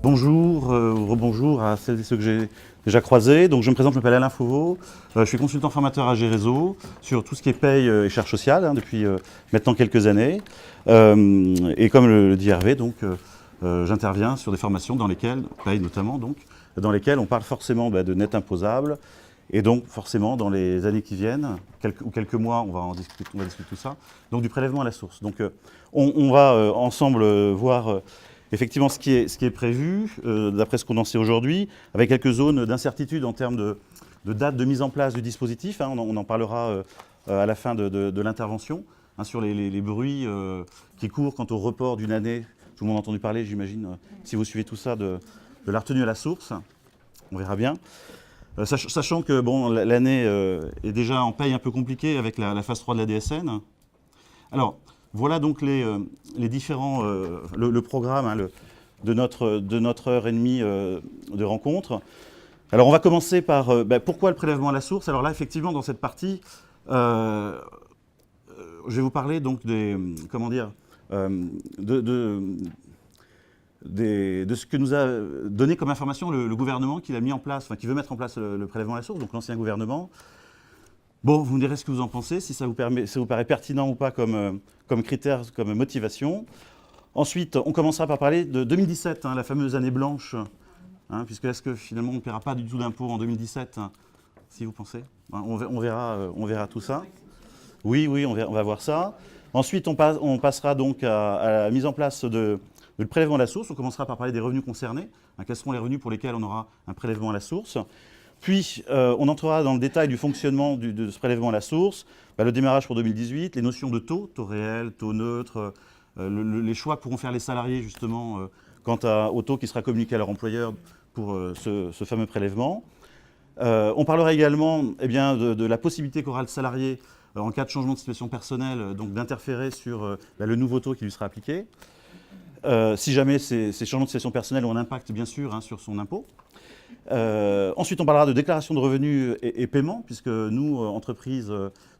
Bonjour, rebonjour à celles et ceux que j'ai déjà croisés. Donc je me présente, je m'appelle Alain Fauveau, je suis consultant formateur à G-Réseau sur tout ce qui est paye et charges sociales depuis maintenant quelques années. Et comme le dit Hervé, donc j'interviens sur des formations dans lesquelles, paye notamment, donc, dans lesquelles on parle forcément de net imposable. Et donc forcément dans les années qui viennent, quelques mois, on va discuter tout ça, donc du prélèvement à la source. Donc on va ensemble voir effectivement ce qui est prévu, d'après ce qu'on en sait aujourd'hui, avec quelques zones d'incertitude en termes de date de mise en place du dispositif. On en parlera à la fin de l'intervention, sur les bruits qui courent quant au report d'une année. Tout le monde a entendu parler, j'imagine, si vous suivez tout ça, de la retenue à la source. On verra bien. Sachant que bon, l'année est déjà en paye un peu compliquée avec la phase 3 de la DSN. Alors, voilà donc les différents, le programme de notre heure et demie de rencontre. Alors, on va commencer par pourquoi le prélèvement à la source. Alors là, effectivement, dans cette partie, je vais vous parler donc des, comment dire, de ce que nous a donné comme information le gouvernement qui l'a mis en place, enfin qui veut mettre en place le prélèvement à la source, donc l'ancien gouvernement. Bon, vous me direz ce que vous en pensez, si ça vous paraît pertinent ou pas comme critère, comme motivation. Ensuite, on commencera par parler de 2017, la fameuse année blanche, puisque est-ce que finalement on ne paiera pas du tout d'impôt en 2017, si vous pensez. On verra tout ça. Oui, on va voir ça. Ensuite, on passera donc à la mise en place de le prélèvement à la source. On commencera par parler des revenus concernés. Quels seront les revenus pour lesquels on aura un prélèvement à la source. Puis, on entrera dans le détail du fonctionnement de ce prélèvement à la source, le démarrage pour 2018, les notions de taux réel, taux neutre, les choix que pourront faire les salariés justement quant au taux qui sera communiqué à leur employeur pour ce fameux prélèvement. On parlera également de la possibilité qu'aura le salarié en cas de changement de situation personnelle, donc d'interférer sur le nouveau taux qui lui sera appliqué. Si jamais ces changements de situation personnelle ont un impact, bien sûr, sur son impôt. Ensuite, on parlera de déclaration de revenus et paiement, puisque nous, entreprises,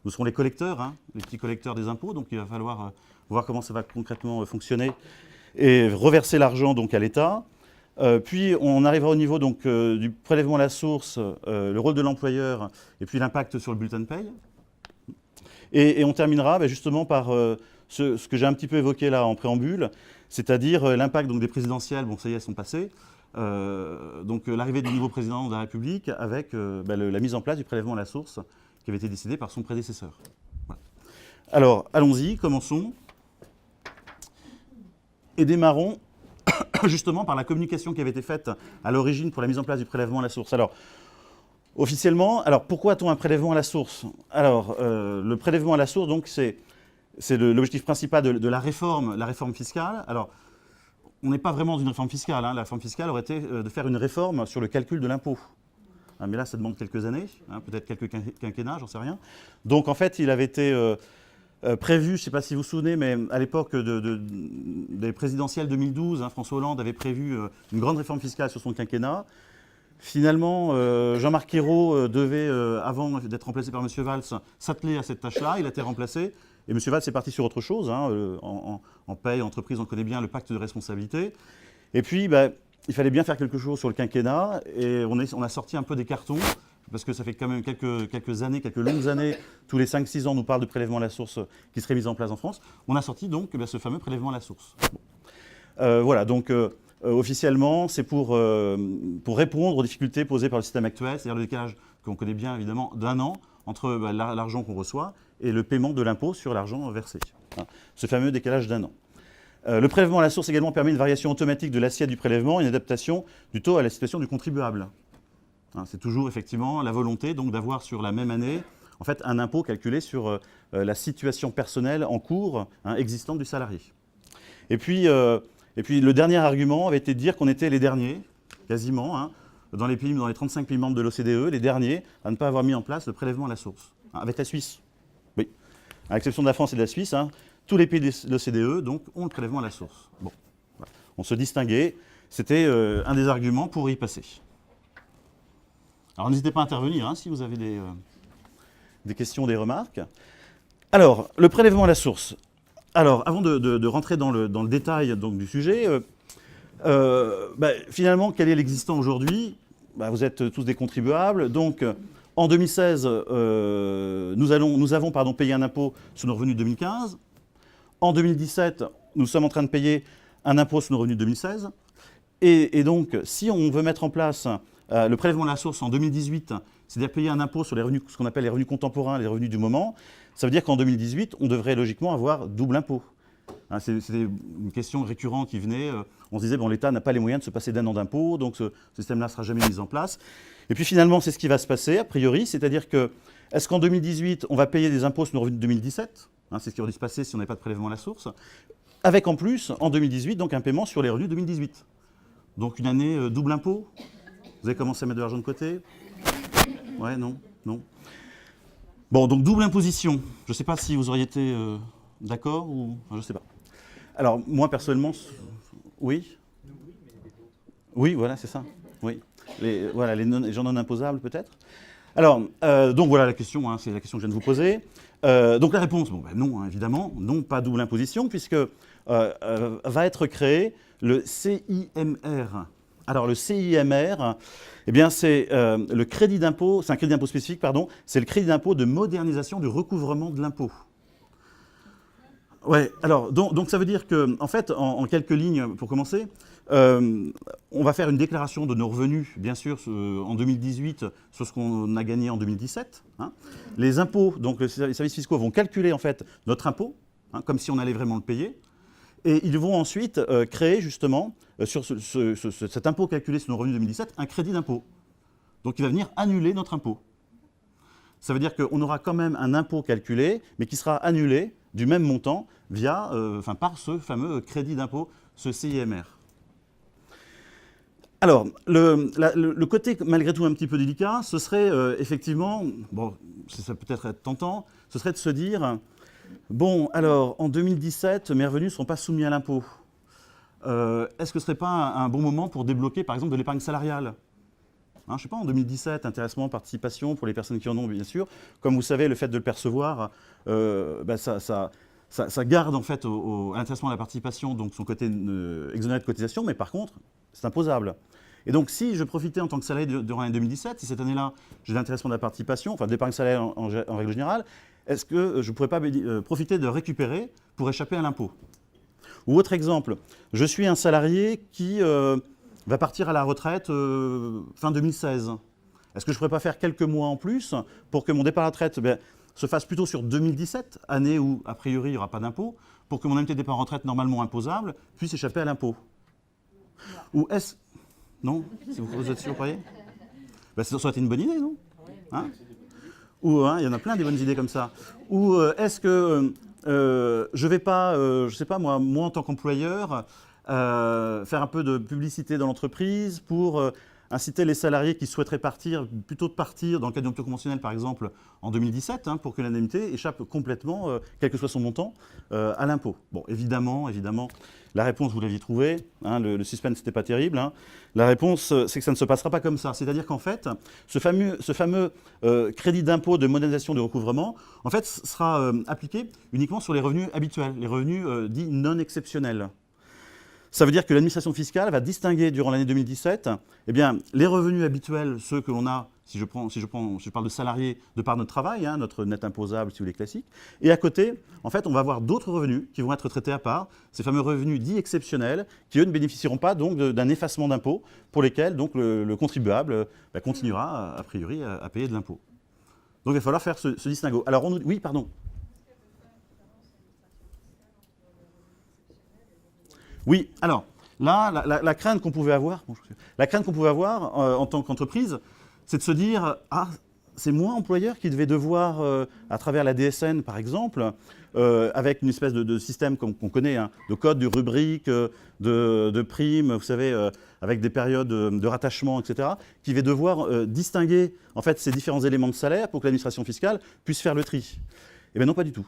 nous serons les collecteurs, les petits collecteurs des impôts, donc il va falloir voir comment ça va concrètement fonctionner et reverser l'argent donc à l'État. Puis, on arrivera au niveau donc, du prélèvement à la source, le rôle de l'employeur et puis l'impact sur le bulletin de paye. Et on terminera justement par ce que j'ai un petit peu évoqué là en préambule, c'est-à-dire l'impact des présidentielles, bon ça y est, elles sont passées, donc l'arrivée du nouveau président de la République avec la mise en place du prélèvement à la source qui avait été décidé par son prédécesseur. Voilà. Alors, allons-y, commençons. Et démarrons justement par la communication qui avait été faite à l'origine pour la mise en place du prélèvement à la source. Alors, officiellement, pourquoi a-t-on un prélèvement à la source? Alors, le prélèvement à la source, donc, c'est l'objectif principal de la réforme fiscale. Alors, on n'est pas vraiment dans une réforme fiscale. La réforme fiscale aurait été de faire une réforme sur le calcul de l'impôt. Mais là, ça demande quelques années, peut-être quelques quinquennats, j'en sais rien. Donc, en fait, il avait été prévu, je ne sais pas si vous vous souvenez, mais à l'époque des présidentielles 2012, François Hollande avait prévu une grande réforme fiscale sur son quinquennat. Finalement, Jean-Marc Ayrault devait, avant d'être remplacé par M. Valls, s'atteler à cette tâche-là. Il a été remplacé. Et M. Valls est parti sur autre chose. En paye, entreprise, on connaît bien le pacte de responsabilité. Et puis, il fallait bien faire quelque chose sur le quinquennat. Et on a sorti un peu des cartons, parce que ça fait quand même quelques années, quelques longues années, tous les 5-6 ans, on nous parle de prélèvement à la source qui serait mis en place en France. On a sorti donc ce fameux prélèvement à la source. Bon. Voilà, donc officiellement, c'est pour répondre aux difficultés posées par le système actuel, c'est-à-dire le décalage qu'on connaît bien évidemment d'un an entre l'argent qu'on reçoit et le paiement de l'impôt sur l'argent versé. Ce fameux décalage d'un an. Le prélèvement à la source également permet une variation automatique de l'assiette du prélèvement et une adaptation du taux à la situation du contribuable. C'est toujours effectivement la volonté donc d'avoir sur la même année en fait, un impôt calculé sur la situation personnelle en cours existante du salarié. Et puis le dernier argument avait été de dire qu'on était les derniers, quasiment, dans les 35 pays membres de l'OCDE, les derniers à ne pas avoir mis en place le prélèvement à la source. Avec la Suisse. Oui. À l'exception de la France et de la Suisse, tous les pays de l'OCDE donc, ont le prélèvement à la source. Bon. Voilà. On se distinguait. C'était un des arguments pour y passer. Alors n'hésitez pas à intervenir si vous avez des questions, des remarques. Alors, le prélèvement à la source. Alors, avant de rentrer dans le détail donc, du sujet, finalement, quel est l'existant aujourd'hui? Vous êtes tous des contribuables. Donc, en 2016, nous avons payé un impôt sur nos revenus de 2015. En 2017, nous sommes en train de payer un impôt sur nos revenus de 2016. Et donc, si on veut mettre en place le prélèvement à la source en 2018, c'est-à-dire payer un impôt sur les revenus, ce qu'on appelle les revenus contemporains, les revenus du moment, ça veut dire qu'en 2018, on devrait logiquement avoir double impôt. Hein, c'était une question récurrente qui venait. On se disait, bon, l'État n'a pas les moyens de se passer d'un an d'impôt, donc ce système-là ne sera jamais mis en place. Et puis finalement, c'est ce qui va se passer, a priori, c'est-à-dire que, est-ce qu'en 2018, on va payer des impôts sur nos revenus de 2017 ? Hein, c'est ce qui aurait dû se passer si on n'avait pas de prélèvement à la source. Avec en plus, en 2018, donc un paiement sur les revenus de 2018. Donc une année double impôt. Vous avez commencé à mettre de l'argent de côté? Ouais, non, non. Bon, donc double imposition. Je ne sais pas si vous auriez été d'accord ou... Enfin, je ne sais pas. Alors, moi, personnellement, oui. Oui, voilà, c'est ça. Oui. Les gens non imposables, peut-être. Alors, donc voilà la question, hein, c'est la question que je viens de vous poser. Donc la réponse, bon, non, hein, évidemment, non, pas double imposition, puisque va être créé le CIMR. Alors le CIMR, eh bien, c'est le crédit d'impôt, c'est un crédit d'impôt spécifique, pardon, c'est le crédit d'impôt de modernisation du recouvrement de l'impôt. Ouais, alors, donc ça veut dire que, en fait, en quelques lignes, pour commencer, on va faire une déclaration de nos revenus, bien sûr, en 2018, sur ce qu'on a gagné en 2017. Hein. Les impôts, donc les services fiscaux vont calculer, en fait, notre impôt, hein, comme si on allait vraiment le payer. Et ils vont ensuite créer, justement, sur cet impôt calculé sur nos revenus 2017, un crédit d'impôt. Donc il va venir annuler notre impôt. Ça veut dire qu'on aura quand même un impôt calculé, mais qui sera annulé du même montant via, par ce fameux crédit d'impôt, ce CIMR. Alors, le côté malgré tout un petit peu délicat, ce serait effectivement, bon, ça peut être tentant, ce serait de se dire, bon, alors en 2017, mes revenus ne seront pas soumis à l'impôt. Est-ce que ce ne serait pas un bon moment pour débloquer, par exemple, de l'épargne salariale ? Hein, je ne sais pas, en 2017, intéressement, participation, pour les personnes qui en ont, bien sûr. Comme vous savez, le fait de le percevoir, ça garde en fait à l'intéressement de la participation donc son côté exonéré de cotisation, mais par contre, c'est imposable. Et donc, si je profitais en tant que salarié durant l'année 2017, si cette année-là, j'ai l'intéressement de la participation, enfin d'épargne salariale en règle générale, est-ce que je ne pourrais pas profiter de récupérer pour échapper à l'impôt? Ou autre exemple, je suis un salarié qui va partir à la retraite fin 2016. Est-ce que je ne pourrais pas faire quelques mois en plus pour que mon départ à la retraite se fasse plutôt sur 2017, année où, a priori, il n'y aura pas d'impôt, pour que mon indemnité de départ en retraite normalement imposable puisse échapper à l'impôt? Ou est-ce... Non? Vous êtes sûr, vous croyez? Ça aurait été une bonne idée, non? Hein? Ou il y en a plein des bonnes idées comme ça. Ou est-ce que je ne vais pas, je ne sais pas moi en tant qu'employeur, faire un peu de publicité dans l'entreprise pour inciter les salariés qui souhaiteraient partir, plutôt de partir dans le cadre d'une rupture conventionnelle par exemple en 2017, hein, pour que l'indemnité échappe complètement, quel que soit son montant, à l'impôt. Bon, évidemment, la réponse vous l'aviez trouvée, hein, le suspense n'était pas terrible. Hein. La réponse, c'est que ça ne se passera pas comme ça. C'est-à-dire qu'en fait, ce fameux crédit d'impôt de modernisation du recouvrement, en fait, sera appliqué uniquement sur les revenus habituels, les revenus dits non exceptionnels. Ça veut dire que l'administration fiscale va distinguer durant l'année 2017 les revenus habituels, ceux que l'on a, si je parle de salariés, de par notre travail, hein, notre net imposable, si vous voulez, classique. Et à côté, en fait, on va avoir d'autres revenus qui vont être traités à part, ces fameux revenus dits exceptionnels, qui eux ne bénéficieront pas donc d'un effacement d'impôt pour lesquels donc, le contribuable continuera, a priori, à payer de l'impôt. Donc il va falloir faire ce distinguo. Alors, oui, pardon. Oui, alors, là, la crainte qu'on pouvait avoir, en tant qu'entreprise, c'est de se dire, ah, c'est moi, employeur, qui devais devoir, à travers la DSN, par exemple, avec une espèce de système qu'on connaît, hein, de code, de rubrique, de primes, vous savez, avec des périodes de rattachement, etc., qui va devoir distinguer, en fait, ces différents éléments de salaire pour que l'administration fiscale puisse faire le tri. Eh bien non, pas du tout.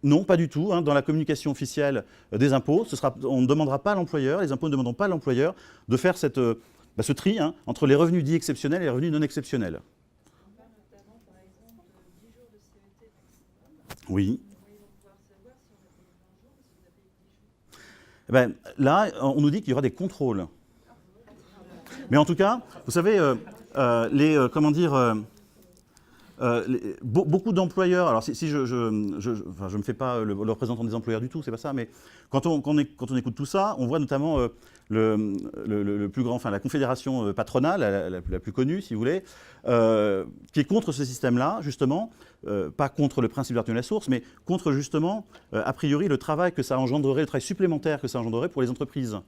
Non, pas du tout. Hein. Dans la communication officielle des impôts, on ne demandera pas à l'employeur, les impôts ne demanderont pas à l'employeur de faire ce tri entre les revenus dits exceptionnels et les revenus non exceptionnels. On parle notamment, par exemple, de 10 jours Oui. Eh ben, là, on nous dit qu'il y aura des contrôles. Mais en tout cas, vous savez, comment dire, beaucoup d'employeurs, alors si je me fais pas le représentant des employeurs du tout, c'est pas ça, mais quand on écoute tout ça, on voit notamment le plus grand, enfin la confédération patronale, la plus connue, si vous voulez, qui est contre ce système-là, justement, pas contre le principe de la source, mais contre justement, a priori, le travail que ça engendrerait, le travail supplémentaire que ça engendrerait pour les entreprises.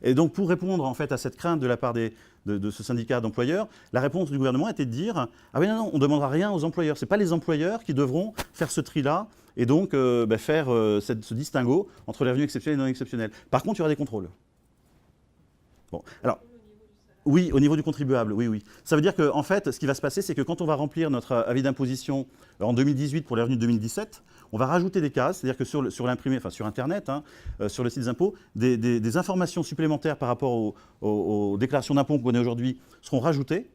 Et donc, pour répondre en fait à cette crainte de la part de ce syndicat d'employeurs, la réponse du gouvernement était de dire « Ah oui, non, on ne demandera rien aux employeurs. Ce n'est pas les employeurs qui devront faire ce tri-là et donc faire ce distinguo entre les revenus exceptionnels et non exceptionnels. Par contre, il y aura des contrôles. » Bon, alors… Oui, au niveau du contribuable, oui, oui. Ça veut dire qu'en fait, ce qui va se passer, c'est que quand on va remplir notre avis d'imposition en 2018 pour les revenus de 2017, on va rajouter des cases, c'est-à-dire que sur l'imprimé, enfin sur Internet, sur le site des impôts, des informations supplémentaires par rapport aux déclarations d'impôts qu'on connaît aujourd'hui seront rajoutées,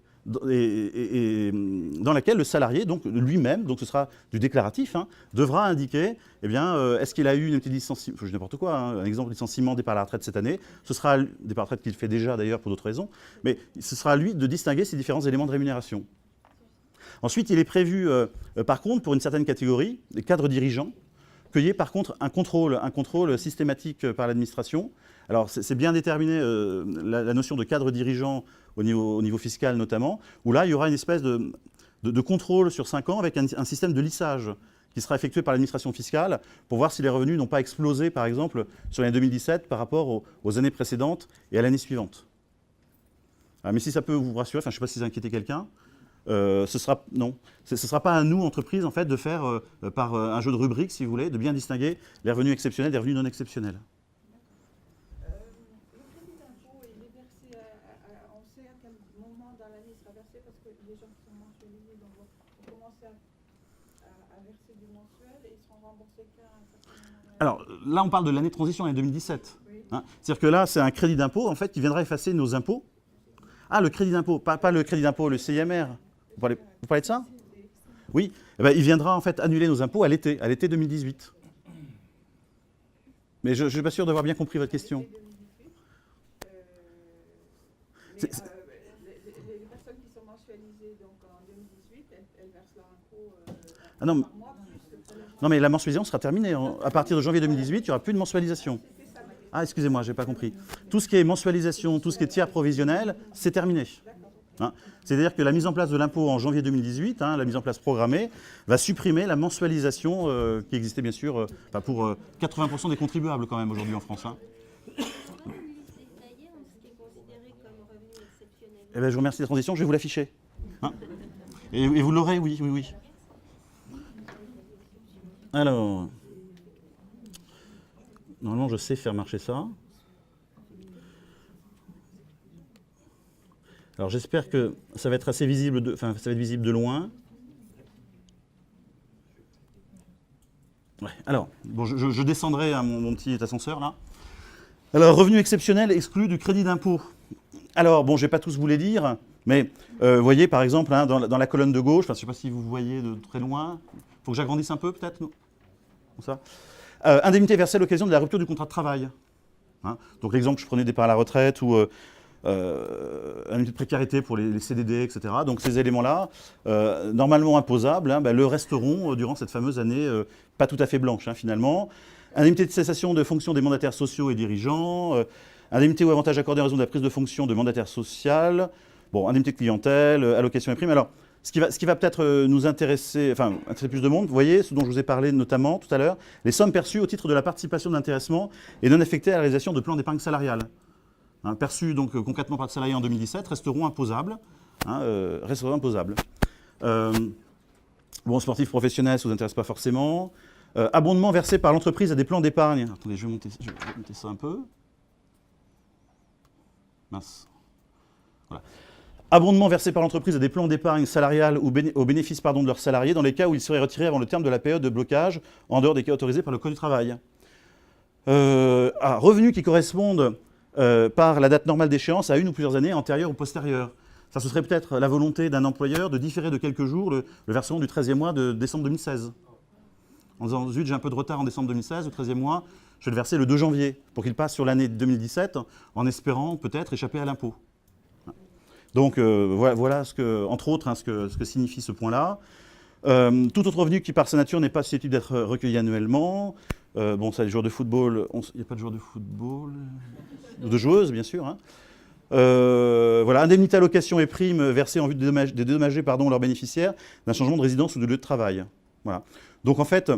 et dans laquelle le salarié, donc lui-même, donc ce sera du déclaratif, devra indiquer, eh bien, est-ce qu'il a eu une petite licenciement, je dis n'importe quoi, un exemple, licenciement, départ à la retraite cette année, ce sera départ à la retraite qu'il fait déjà d'ailleurs pour d'autres raisons, mais ce sera à lui de distinguer ces différents éléments de rémunération. Ensuite, il est prévu, par contre, pour une certaine catégorie, des cadres dirigeants, qu'il y ait par contre un contrôle systématique par l'administration. Alors, c'est bien déterminé, la notion de cadre dirigeant au niveau fiscal notamment, où là, il y aura une espèce de contrôle sur 5 ans avec un système de lissage qui sera effectué par l'administration fiscale pour voir si les revenus n'ont pas explosé, par exemple, sur l'année 2017 par rapport aux années précédentes et à l'année suivante. Mais si ça peut vous rassurer, enfin, je ne sais pas si ça inquiète quelqu'un, ce sera pas à nous, entreprises, en fait, de faire, par un jeu de rubriques, si vous voulez, de bien distinguer les revenus exceptionnels des revenus non exceptionnels. Le crédit d'impôt, il est versé, on sait à quel moment dans l'année il sera versé, parce que les gens qui sont mensualisés vont commencer à verser du mensuel et ils seront remboursés qu'à un certain moment. Alors là, on parle de l'année de transition, l'année 2017. Oui. C'est-à-dire que là, c'est un crédit d'impôt, en fait, qui viendra effacer nos impôts. Ah, le crédit d'impôt, pas le crédit d'impôt, le CIMR. Vous parlez de ça? Oui. Eh bien, il viendra en fait annuler nos impôts à l'été 2018. Mais je ne suis pas sûr d'avoir bien compris votre question. Les personnes qui sont mensualisées donc, en 2018, elles versent leur impôt par mois. Non, mais la mensualisation sera terminée. À partir de janvier 2018, il n'y aura plus de mensualisation. Ah, excusez-moi, je n'ai pas compris. Tout ce qui est mensualisation, tout ce qui est tiers provisionnel, c'est terminé. C'est-à-dire que la mise en place de l'impôt en janvier 2018, la mise en place programmée, va supprimer la mensualisation qui existait bien sûr pour 80% des contribuables quand même aujourd'hui en France. Eh bien, je vous remercie de la transition, je vais vous l'afficher. Et vous l'aurez, oui, oui, oui. Alors, normalement, je sais faire marcher ça. Alors, j'espère que ça va être assez visible, ça va être visible de loin. Ouais, alors, bon, je descendrai à mon petit ascenseur, là. Alors, revenu exceptionnel exclu du crédit d'impôt. Alors, bon, je ne vais pas tous vous les dire, mais vous voyez, par exemple, dans la colonne de gauche, je ne sais pas si vous voyez de très loin, il faut que j'agrandisse un peu, peut-être, non ? Comme ça. Indemnité versée à l'occasion de la rupture du contrat de travail. Donc, l'exemple que je prenais, départ à la retraite, ou indemnité de précarité pour les CDD, etc. Donc, ces éléments-là, normalement imposables, le resteront durant cette fameuse année pas tout à fait blanche, finalement. Indemnité de cessation de fonction des mandataires sociaux et dirigeants, indemnité ou avantage accordé en raison de la prise de fonction de mandataire social, bon, indemnité de clientèle, allocation et prime. Alors, ce qui va peut-être nous intéresser, intéresser plus de monde, vous voyez, ce dont je vous ai parlé notamment tout à l'heure, les sommes perçues au titre de la participation d'intéressement et non affectées à la réalisation de plans d'épargne salariale. Perçues donc concrètement par le salarié en 2017, resteront imposables. Bon, sportifs professionnels, ça ne vous intéresse pas forcément. Abondement versé par l'entreprise à des plans d'épargne. Attendez, je vais monter ça un peu. Mince. Voilà. Abondement versé par l'entreprise à des plans d'épargne salariale ou au bénéfice de leurs salariés dans les cas où ils seraient retirés avant le terme de la période de blocage, en dehors des cas autorisés par le Code du travail. Revenus qui correspondent par la date normale d'échéance à une ou plusieurs années antérieures ou postérieures. Ça, ce serait peut-être la volonté d'un employeur de différer de quelques jours le versement du 13e mois de décembre 2016. en disant zut, j'ai un peu de retard en décembre 2016, au 13e mois, je vais le verser le 2 janvier pour qu'il passe sur l'année 2017 en espérant peut-être échapper à l'impôt. Donc voilà ce que, entre autres, hein, ce que signifie ce point-là. Tout autre revenu qui par sa nature n'est pas susceptible d'être recueilli annuellement. Bon, ça, les joueurs de football, il n'y a pas de joueurs de football, de joueuses bien sûr. Hein. Voilà, indemnité, allocation et primes versées en vue de dédommager leurs bénéficiaires d'un changement de résidence ou de lieu de travail. Voilà. Donc en fait,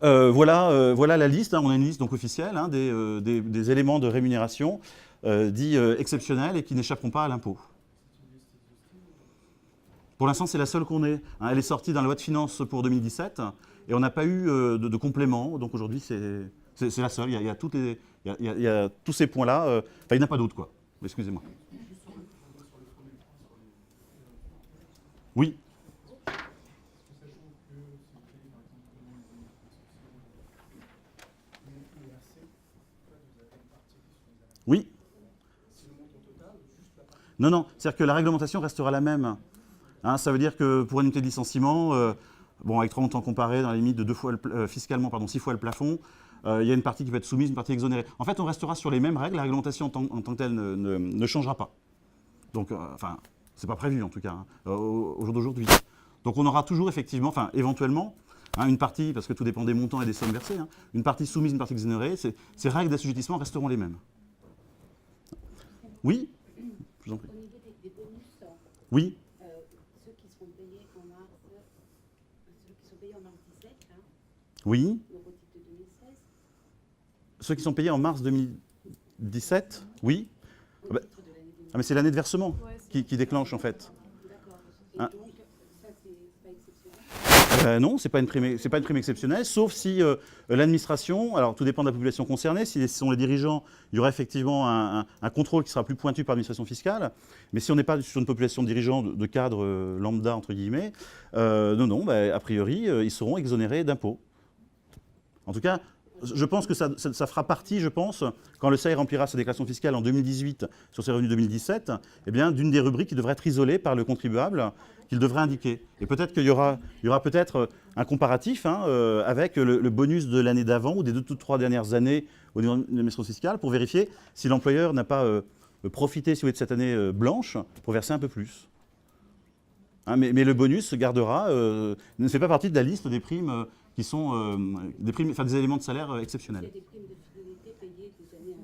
voilà la liste. Hein, on a une liste donc officielle hein, des éléments de rémunération dits exceptionnels et qui n'échapperont pas à l'impôt. Pour l'instant, c'est la seule qu'on ait. Hein, elle est sortie dans la loi de finances pour 2017 et on n'a pas eu de complément. Donc aujourd'hui, c'est la seule. Il y a tous ces points-là. Enfin, il n'y en a pas d'autres, quoi. Excusez-moi. Oui. Oui. Non, c'est-à-dire que la réglementation restera la même. Hein, ça veut dire que pour une unité de licenciement, avec 30 ans comparé, dans la limite de 2 fois fiscalement, 6 fois le plafond, il y a une partie qui peut être soumise, une partie exonérée. En fait, on restera sur les mêmes règles, la réglementation en tant que telle ne changera pas. Donc, c'est pas prévu en tout cas, hein, au jour d'aujourd'hui. Donc on aura toujours effectivement, éventuellement, hein, une partie, parce que tout dépend des montants et des sommes versées, hein, une partie soumise, une partie exonérée, ces règles d'assujettissement resteront les mêmes. Oui, je vous en prie. Au niveau des bonus, oui. Ceux qui seront payés en mars, 17, hein, oui. donc au titre de 2016. Ceux qui sont payés en mars 2017, oui. Au titre de l'année 2016. Ah, mais c'est l'année de versement qui déclenche en fait. D'accord. Et Hein. donc, ça, c'est pas exceptionnel? Non, c'est pas une prime exceptionnelle, sauf si l'administration, alors tout dépend de la population concernée, si ce sont les dirigeants, il y aura effectivement un contrôle qui sera plus pointu par l'administration fiscale, mais si on n'est pas sur une population de dirigeants de cadres lambda, entre guillemets, a priori, ils seront exonérés d'impôts. En tout cas, je pense que ça fera partie, quand le SAI remplira sa déclaration fiscale en 2018 sur ses revenus 2017, d'une des rubriques qui devrait être isolée par le contribuable, qu'il devrait indiquer. Et peut-être qu'il y aura peut-être un comparatif avec le bonus de l'année d'avant ou des 2 ou 3 dernières années au niveau de l'administration fiscale pour vérifier si l'employeur n'a pas profité de cette année blanche pour verser un peu plus. Hein, mais le bonus se gardera, ne fait pas partie de la liste des primes qui sont des éléments de salaire exceptionnels. Il y a des primes de fidélité payées des années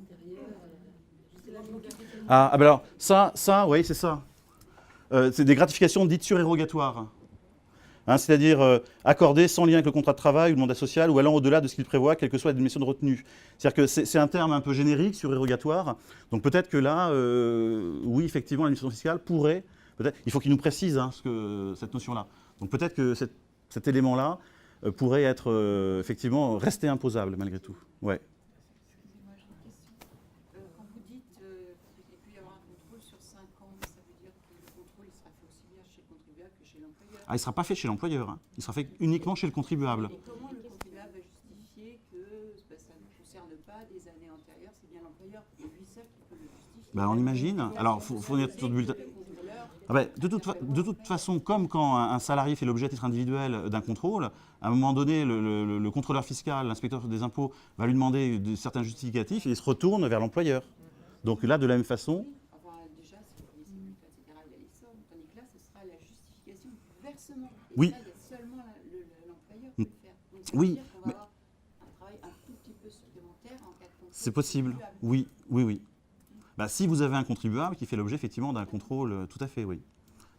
antérieures. Alors, ça, oui, c'est ça. C'est des gratifications dites surérogatoires. Hein, c'est-à-dire accordées sans lien avec le contrat de travail ou le mandat social ou allant au-delà de ce qu'il prévoit, quelle que soit la démission de retenue. C'est-à-dire que c'est un terme un peu générique, surérogatoire. Donc peut-être que là, oui, effectivement, l'administration fiscale pourrait, il faut qu'il nous précise cette notion-là. Donc peut-être que cet élément-là pourrait être effectivement rester imposable malgré tout. Ouais. Excusez-moi, j'ai une question. Quand vous dites qu'il peut y avoir un contrôle sur 5 ans, ça veut dire que le contrôle sera fait aussi bien chez le contribuable que chez l'employeur? Ah, il ne sera pas fait chez l'employeur, hein. Il sera fait uniquement chez le contribuable. Et comment le contribuable va justifier que ça ne concerne pas des années antérieures? C'est bien l'employeur et lui seul qui peut le justifier. On imagine. Alors, il faut fournir tout le bulletin. De toute façon, comme quand un salarié fait l'objet à titre individuel d'un contrôle, à un moment donné, le contrôleur fiscal, l'inspecteur des impôts, va lui demander certains justificatifs et il se retourne vers l'employeur. Donc là, de la même façon... Déjà, si vous payez ses bulletins, etc., il y a les sommes, tandis que là, ce sera la justification du versement. Et oui. ça, il y a seulement l'employeur qui peut le faire. Donc, ça veut oui, dire qu'on va avoir un travail un tout petit peu supplémentaire en cas de contrôle. C'est possible, oui. Si vous avez un contribuable qui fait l'objet effectivement d'un contrôle, tout à fait, oui.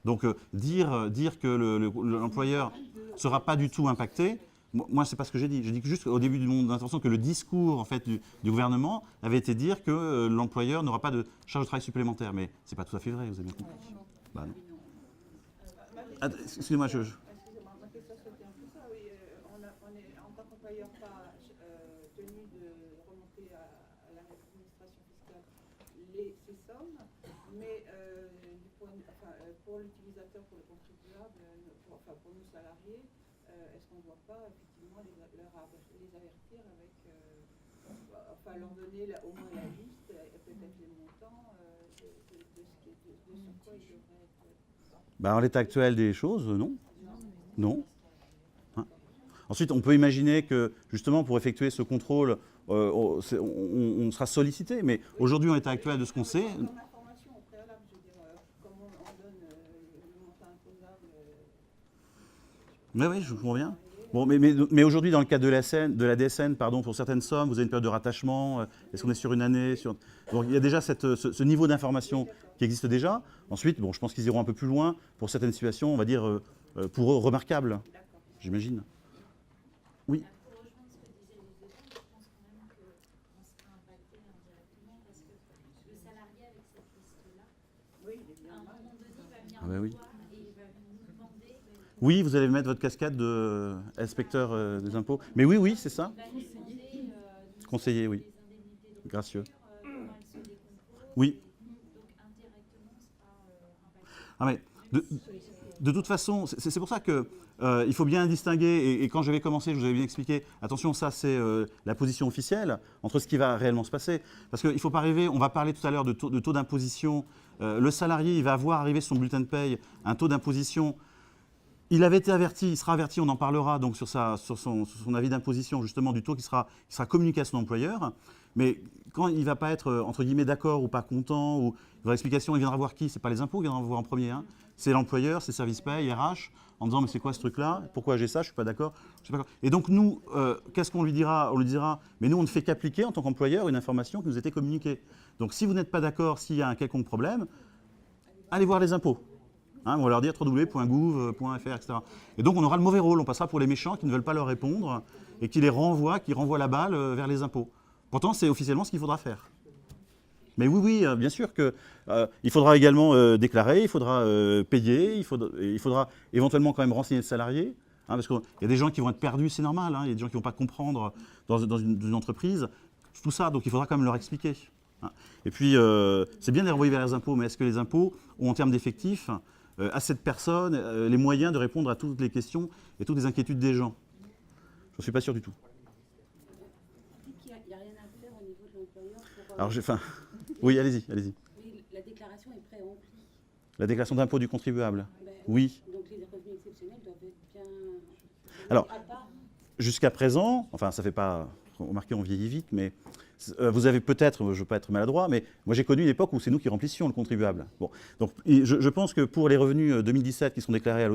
Donc dire que l'employeur ne sera pas du tout impacté, moi c'est pas ce que j'ai dit. J'ai dit que juste au début de mon intervention que le discours en fait du gouvernement avait été de dire que l'employeur n'aura pas de charge de travail supplémentaire. Mais c'est pas tout à fait vrai, vous avez bien compris. Non. Excusez-moi, Excusez-moi, ma question c'était un peu ça, oui. On est en tant qu'employeur pas tenu de remonter à l'administration fiscale ces sommes, mais pour l'utilisateur, pour le contribuable, pour nos salariés, est-ce qu'on ne doit pas effectivement les avertir avec, leur donner au moins la liste et peut-être les montants de sur quoi ils devraient être... En l'état actuel des choses, non. Non. Hein. Ensuite, on peut imaginer que, justement, pour effectuer ce contrôle, on sera sollicité. Mais aujourd'hui, en état actuel de ce qu'on sait... Comme information au préalable, je veux dire, comme on donne le montant imposable. Oui, je comprends bien. Bon, mais aujourd'hui, dans le cadre de la DSN, pardon, pour certaines sommes, vous avez une période de rattachement. Est-ce qu'on est sur une année Donc, il y a déjà ce niveau d'information qui existe déjà. Ensuite, bon, je pense qu'ils iront un peu plus loin pour certaines situations, on va dire, pour eux, remarquables, j'imagine. Oui. Pour rejoindre ce que disait Elisabeth, je pense quand même qu'on sera impacté indirectement parce que le salarié avec cette liste-là, Oui, il est bien à un mal. moment donné, il va venir Ah bah nous oui. voir et il va nous demander. Oui, vous allez mettre votre casquette d'inspecteur des impôts. Mais oui, c'est ça. Il va nous demander Conseiller, oui. les indemnités d'ouverture, Gracieux. comment elles se décomposent. Oui. Donc indirectement, on sera impacté. Ah, mais de toute façon, c'est pour ça que il faut bien distinguer, et quand j'avais commencé, je vous avais bien expliqué, attention, ça c'est la position officielle, entre ce qui va réellement se passer. Parce qu'il ne faut pas rêver, on va parler tout à l'heure de taux d'imposition. Le salarié, il va voir arriver sur son bulletin de paye un taux d'imposition. Il avait été averti, il sera averti, on en parlera donc sur son avis d'imposition, justement, du taux qui sera communiqué à son employeur. Mais quand il ne va pas être, entre guillemets, d'accord ou pas content, ou il aura explication, il viendra voir qui? Ce n'est pas les impôts qui viendront voir en premier. Hein. C'est l'employeur, c'est Service Paye, RH, en disant mais c'est quoi ce truc-là? Pourquoi j'ai ça? Je ne suis pas d'accord. Et donc nous, qu'est-ce qu'on lui dira? On lui dira, mais nous on ne fait qu'appliquer en tant qu'employeur une information qui nous a été communiquée. Donc si vous n'êtes pas d'accord, s'il y a un quelconque problème, allez voir les impôts. Hein, on va leur dire www.gouv.fr, etc. Et donc on aura le mauvais rôle, on passera pour les méchants qui ne veulent pas leur répondre et qui renvoient la balle vers les impôts. Pourtant c'est officiellement ce qu'il faudra faire. Mais oui, bien sûr qu'il faudra également déclarer, il faudra payer, il faudra éventuellement quand même renseigner le salarié, hein, parce qu'il y a des gens qui vont être perdus, c'est normal, hein, il y a des gens qui ne vont pas comprendre dans une entreprise, tout ça, donc il faudra quand même leur expliquer. Hein. Et puis, c'est bien de les renvoyer vers les impôts, mais est-ce que les impôts ont en termes d'effectifs à cette personne les moyens de répondre à toutes les questions et toutes les inquiétudes des gens? Je ne suis pas sûr du tout. Il n'y a rien à faire au niveau de l'employeur pour... Alors, oui, allez-y. Oui, la déclaration est pré-remplie. La déclaration d'impôt du contribuable. Ben, Oui. Donc les revenus exceptionnels doivent être bien... Alors, à part. jusqu'à présent, enfin, ça ne fait pas remarquer, on vieillit vite, mais vous avez peut-être, je ne veux pas être maladroit, mais moi j'ai connu une époque où c'est nous qui remplissions le contribuable. Bon, donc je pense que pour les revenus 2017 qui sont déclarés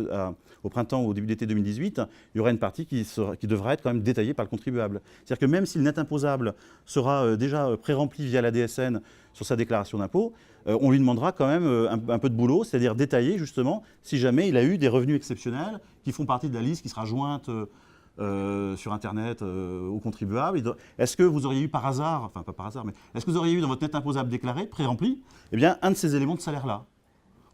au printemps ou au début d'été 2018, il y aura une partie qui devra être quand même détaillée par le contribuable. C'est-à-dire que même si le net imposable sera déjà pré-rempli via la DSN sur sa déclaration d'impôt, on lui demandera quand même un peu de boulot, c'est-à-dire détailler justement si jamais il a eu des revenus exceptionnels qui font partie de la liste qui sera jointe sur Internet aux contribuables. Est-ce que vous auriez eu par hasard, enfin pas par hasard, mais est-ce que vous auriez eu dans votre net imposable déclaré, pré-rempli, eh bien un de ces éléments de salaire-là?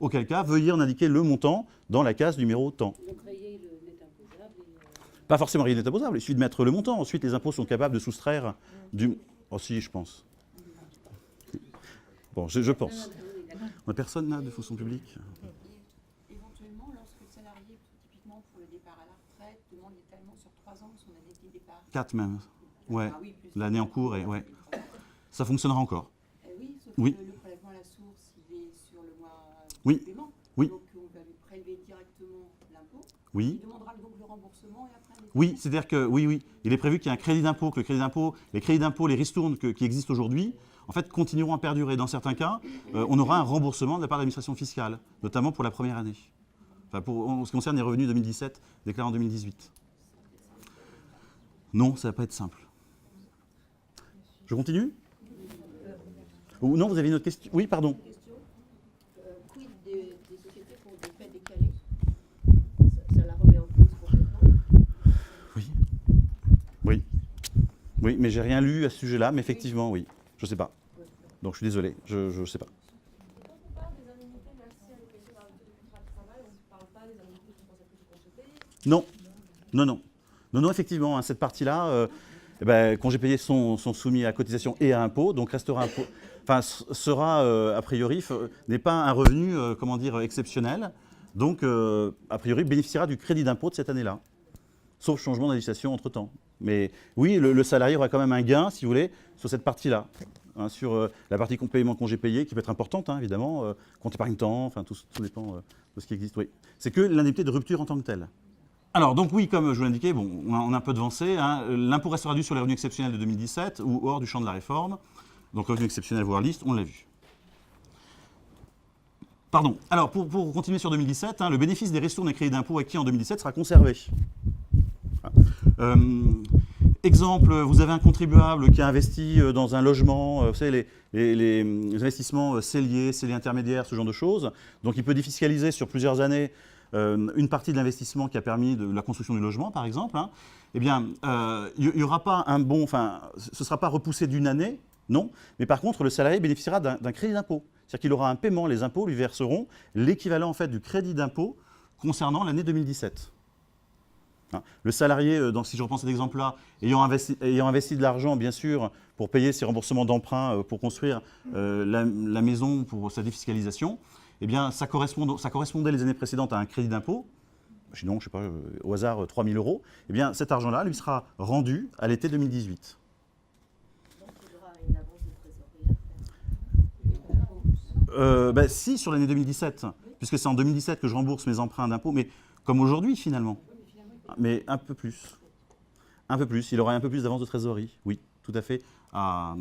Auquel cas, veuillez en indiquer le montant dans la case numéro temps. Donc rayer le net imposable et... Pas forcément rayer le net imposable, il suffit de mettre le montant. Ensuite, les impôts sont capables de soustraire du... Oh si, je pense. Bon, je pense. Personne n'a de fonction publique. Et éventuellement, lorsque le salarié, typiquement pour le départ à la retraite, demande l'étalement sur 3 ans de son année de départ. 4 même. Ouais. Ah oui, plus L'année en cours, et ouais. Ça fonctionnera encore. Oui, sauf Oui. que le prélèvement à la source, il est sur le mois Oui. de paiement. Oui. Donc on va lui prélever directement l'impôt. Oui. Il demandera donc le remboursement et après un Oui, c'est-à-dire que oui, il est prévu qu'il y ait un crédit d'impôt, que les crédits d'impôt, les ristournes qui existent aujourd'hui, en fait, continueront à perdurer. Dans certains cas, on aura un remboursement de la part de l'administration fiscale, notamment pour la première année. Enfin, en ce qui concerne les revenus 2017 déclarés en 2018. Non, ça ne va pas être simple. Je continue? Ou non, vous avez une autre question? Oui, pardon. Question. Quid des sociétés pour des faits décalés? Ça la remet en cause complètement? Oui, mais j'ai rien lu à ce sujet-là, mais effectivement, oui. Je ne sais pas. Donc je suis désolé, je ne sais pas. Quand on parle des indemnités versées à l'occasion d'un rupture de contrat de travail, on ne parle pas des indemnités qui sont censées être congés payés? Non, effectivement, hein, cette partie-là, congés payés sont soumis à cotisation et à impôt, donc restera impôt. Enfin, sera a priori n'est pas un revenu exceptionnel, donc a priori bénéficiera du crédit d'impôt de cette année-là, sauf changement de législation entre-temps. Mais oui, le salarié aura quand même un gain, si vous voulez, sur cette partie-là, hein, sur la partie paiement de congés payés, qui peut être importante, hein, évidemment, compte épargne-temps, enfin tout dépend de ce qui existe. Oui. C'est que l'indemnité de rupture en tant que telle. Alors, donc oui, comme je vous l'indiquais, bon, on a un peu devancé, hein, l'impôt restera dû sur les revenus exceptionnels de 2017 ou hors du champ de la réforme. Donc revenus exceptionnels, voire liste, on l'a vu. Pardon. Alors, pour continuer sur 2017, hein, le bénéfice des ristournes et crédits d'impôt acquis en 2017 sera conservé. Exemple, vous avez un contribuable qui a investi dans un logement, vous savez, les investissements celliers, celliers intermédiaires, ce genre de choses. Donc, il peut défiscaliser sur plusieurs années une partie de l'investissement qui a permis de la construction du logement, par exemple. Hein. Eh bien, il n'y aura pas un bon, enfin, ce ne sera pas repoussé d'une année, non. Mais par contre, le salarié bénéficiera d'un crédit d'impôt. C'est-à-dire qu'il aura un paiement, les impôts lui verseront l'équivalent en fait du crédit d'impôt concernant l'année 2017. Hein. Le salarié, si je reprends cet exemple-là, ayant investi de l'argent, bien sûr, pour payer ses remboursements d'emprunt pour construire la maison pour sa défiscalisation, eh bien, ça correspondait les années précédentes à un crédit d'impôt, sinon, je ne sais pas, au hasard, 3 000 €. Eh bien, cet argent-là lui sera rendu à l'été 2018. Donc il aura une avance de trésorerie à faire. Si, sur l'année 2017, puisque c'est en 2017 que je rembourse mes emprunts d'impôt, mais comme aujourd'hui, finalement. Mais un peu plus. Un peu plus. Il aura un peu plus d'avance de trésorerie, oui, tout à fait, à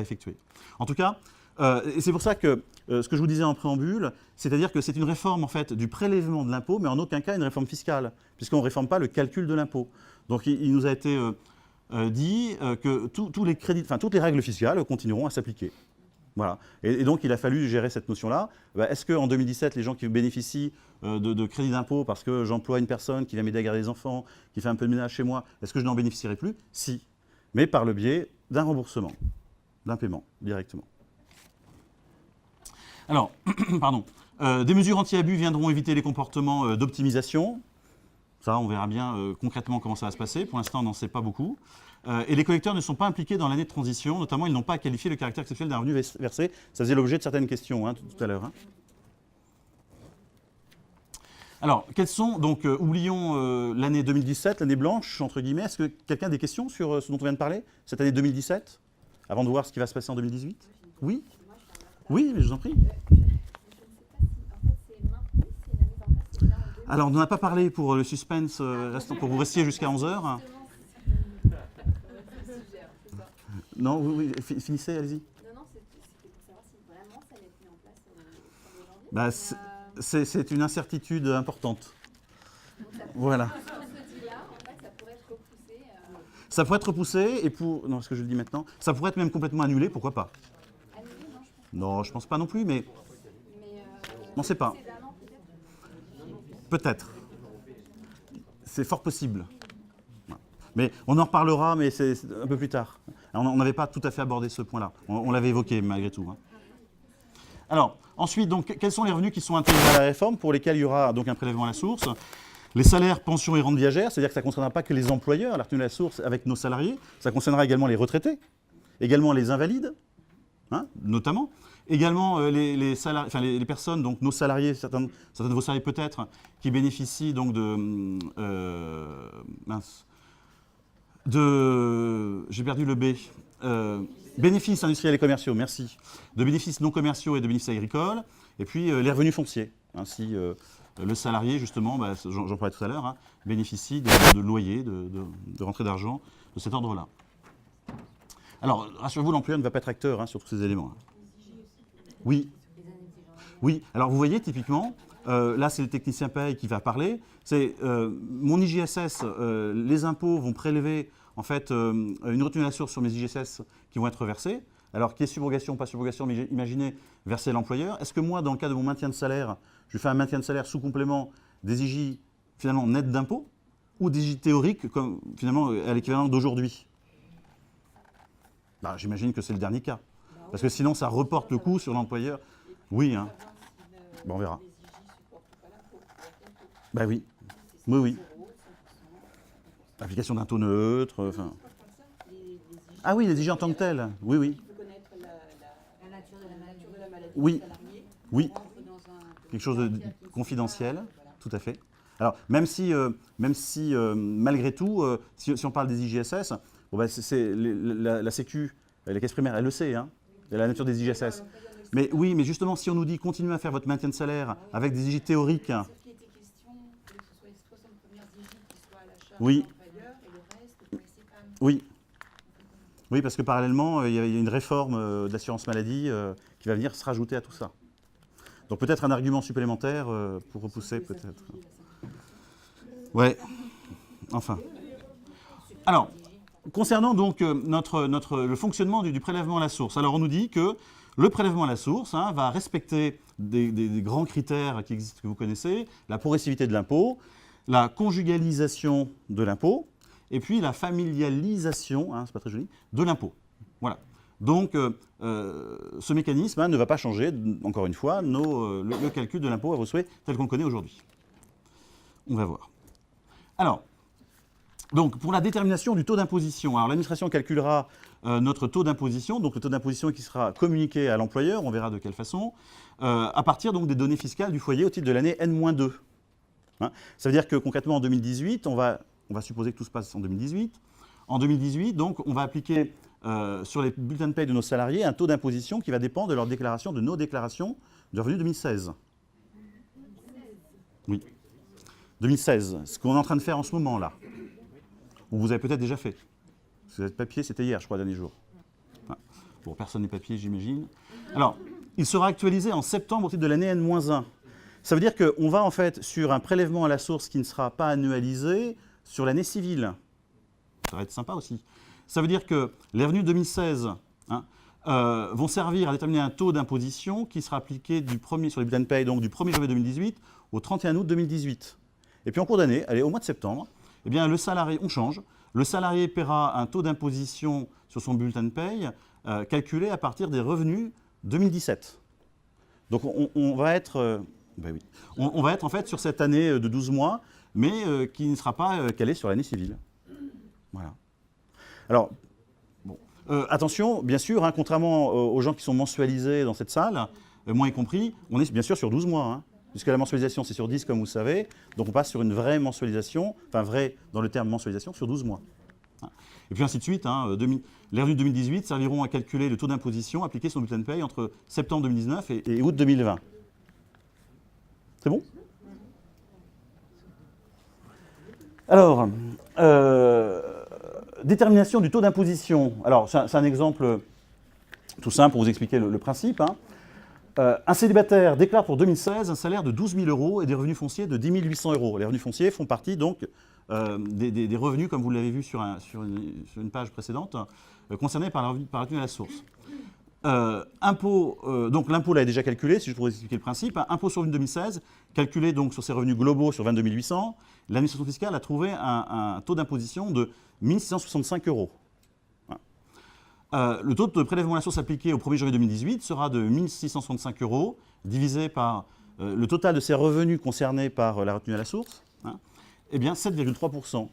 effectuer. En tout cas, et c'est pour ça que ce que je vous disais en préambule, c'est-à-dire que c'est une réforme en fait du prélèvement de l'impôt, mais en aucun cas une réforme fiscale, puisqu'on ne réforme pas le calcul de l'impôt. Donc il nous a été dit que tous les crédits, enfin toutes les règles fiscales continueront à s'appliquer. Voilà. Et donc il a fallu gérer cette notion-là. Est-ce qu'en 2017, les gens qui bénéficient de crédits d'impôt parce que j'emploie une personne qui vient m'aider à garder les enfants, qui fait un peu de ménage chez moi, est-ce que je n'en bénéficierai plus? Si, mais par le biais d'un remboursement, d'un paiement directement. Alors, pardon, des mesures anti-abus viendront éviter les comportements d'optimisation. Ça, on verra bien concrètement comment ça va se passer. Pour l'instant, on n'en sait pas beaucoup. Et les collecteurs ne sont pas impliqués dans l'année de transition. Notamment, ils n'ont pas à qualifier le caractère exceptionnel d'un revenu versé. Ça faisait l'objet de certaines questions hein, tout à l'heure. Hein. Alors, quels sont, donc, oublions l'année 2017, l'année blanche, entre guillemets. Est-ce que quelqu'un a des questions sur ce dont on vient de parler, cette année 2017, avant de voir ce qui va se passer en 2018? Oui? Oui, mais je vous en prie. Alors, on n'en a pas parlé pour le suspense, pour vous restiez jusqu'à 11h. Non, oui, finissez, allez-y. Non, c'était pour savoir si vraiment ça allait être mis en place au 1er janvier. C'est une incertitude importante. Voilà. On se dit là, en fait, ça pourrait être repoussé. Ça pourrait être repoussé, et pour... Non, ce que je le dis maintenant, ça pourrait être même complètement annulé, pourquoi pas? Annulé, non, je pense. Non, je pense pas non plus, mais on ne sait pas. C'est d'un an, peut-être. Peut-être. C'est fort possible. Mais on en reparlera, mais c'est un peu plus tard. On n'avait pas tout à fait abordé ce point-là. On l'avait évoqué malgré tout. Hein. Alors, ensuite, donc, quels sont les revenus qui sont intégrés à la réforme pour lesquels il y aura donc un prélèvement à la source? Les salaires, pensions et rentes viagères, c'est-à-dire que ça ne concernera pas que les employeurs, la retenue à la source avec nos salariés, ça concernera également les retraités, également les invalides, hein, notamment, également les personnes, donc nos salariés, certains de vos salariés peut-être, qui bénéficient donc j'ai perdu le B. Bénéfices industriels et commerciaux, merci. De bénéfices non commerciaux et de bénéfices agricoles. Et puis les revenus fonciers. Ainsi, le salarié, justement, j'en parlais tout à l'heure, hein, bénéficie de loyers, de rentrées d'argent de cet ordre-là. Alors, rassurez-vous, l'employeur ne va pas être acteur hein, sur tous ces éléments. Hein. Oui. Oui. Alors, vous voyez, typiquement, là, c'est le technicien paye qui va parler. C'est mon IGSS, les impôts vont prélever en fait une retenue à la source sur mes IGSS qui vont être versés. Alors, qui est subrogation, pas subrogation, mais imaginez verser l'employeur. Est-ce que moi, dans le cas de mon maintien de salaire, je fais un maintien de salaire sous complément des IJ finalement nettes d'impôts ou des IJ théoriques comme finalement à l'équivalent d'aujourd'hui? J'imagine que c'est le dernier cas. Parce que sinon, ça reporte le coût sur l'employeur. Oui, hein. Bon, on verra. Ben oui. Oui, oui. Application d'un taux neutre. Enfin. Ah oui, les IJ en tant que tels. Oui, oui. La nature de la maladie. Oui. Oui. Quelque chose de confidentiel. Tout à fait. Alors, même si malgré tout, si on parle des IGSS, la Sécu, la caisse primaire, elle le sait, hein, la nature des IGSS. Mais oui, mais justement, si on nous dit continuez à faire votre maintien de salaire avec des IJ théoriques. Ce qui était question, que ce soit les 60 premières visites qui soient à la charge Oui. de l'employeur et le reste pour les CPAM. Oui. Oui, parce que parallèlement, il y a une réforme de l'assurance maladie qui va venir se rajouter à tout ça. Donc peut-être un argument supplémentaire pour repousser peut-être. Ouais. Enfin. Alors, concernant donc le fonctionnement du prélèvement à la source. Alors on nous dit que le prélèvement à la source va respecter des grands critères qui existent, que vous connaissez, la progressivité de l'impôt, la conjugalisation de l'impôt, et puis la familialisation, c'est pas très joli, de l'impôt. Voilà. Donc, ce mécanisme ne va pas changer, encore une fois, le calcul de l'impôt à vos souhaits tel qu'on le connaît aujourd'hui. On va voir. Alors, donc, pour la détermination du taux d'imposition, alors l'administration calculera notre taux d'imposition, donc le taux d'imposition qui sera communiqué à l'employeur, on verra de quelle façon, à partir donc des données fiscales du foyer au titre de l'année N-2. Ça veut dire que concrètement en 2018, on va supposer que tout se passe en 2018. En 2018, donc, on va appliquer sur les bulletins de paie de nos salariés un taux d'imposition qui va dépendre de leur déclaration, de nos déclarations de revenus 2016. Oui. 2016, ce qu'on est en train de faire en ce moment là. Ou vous avez peut-être déjà fait. Parce que votre papier, c'était hier, je crois, dernier jour. Bon, personne n'est papier, j'imagine. Alors, il sera actualisé en septembre au titre de l'année N-1. Ça veut dire qu'on va en fait sur un prélèvement à la source qui ne sera pas annualisé sur l'année civile. Ça va être sympa aussi. Ça veut dire que les revenus 2016 vont servir à déterminer un taux d'imposition qui sera appliqué sur les bulletins de paie, donc du 1er janvier 2018 au 31 août 2018. Et puis en cours d'année, allez, au mois de septembre, eh bien, le salarié, on change. Le salarié paiera un taux d'imposition sur son bulletin de paie calculé à partir des revenus 2017. Donc on va être, on va être en fait sur cette année de 12 mois, mais qui ne sera pas calée sur l'année civile. Voilà. Alors, bon, attention, bien sûr, contrairement aux gens qui sont mensualisés dans cette salle, moi y compris, on est bien sûr sur 12 mois. Puisque la mensualisation, c'est sur 10, comme vous savez. Donc on passe sur une vraie mensualisation, enfin vraie dans le terme mensualisation, sur 12 mois. Et puis ainsi de suite, les revenus 2018 serviront à calculer le taux d'imposition appliqué sur le bulletin de paie entre septembre 2019 et août 2020. C'est bon? Alors, détermination du taux d'imposition. Alors, c'est un exemple tout simple pour vous expliquer le principe. Un célibataire déclare pour 2016 un salaire de 12 000 € et des revenus fonciers de 10 800 €. Les revenus fonciers font partie donc des revenus, comme vous l'avez vu sur une page précédente, concernés par la retenue à la source. Donc l'impôt là est déjà calculé, si je pourrais expliquer le principe. Impôt sur le revenu 2016, calculé donc sur ses revenus globaux sur 22 800, l'administration fiscale a trouvé un taux d'imposition de 1 665 €. Le taux de prélèvement à la source appliqué au 1er janvier 2018 sera de 1 665 € divisé par le total de ces revenus concernés par la retenue à la source, eh bien 7,3%.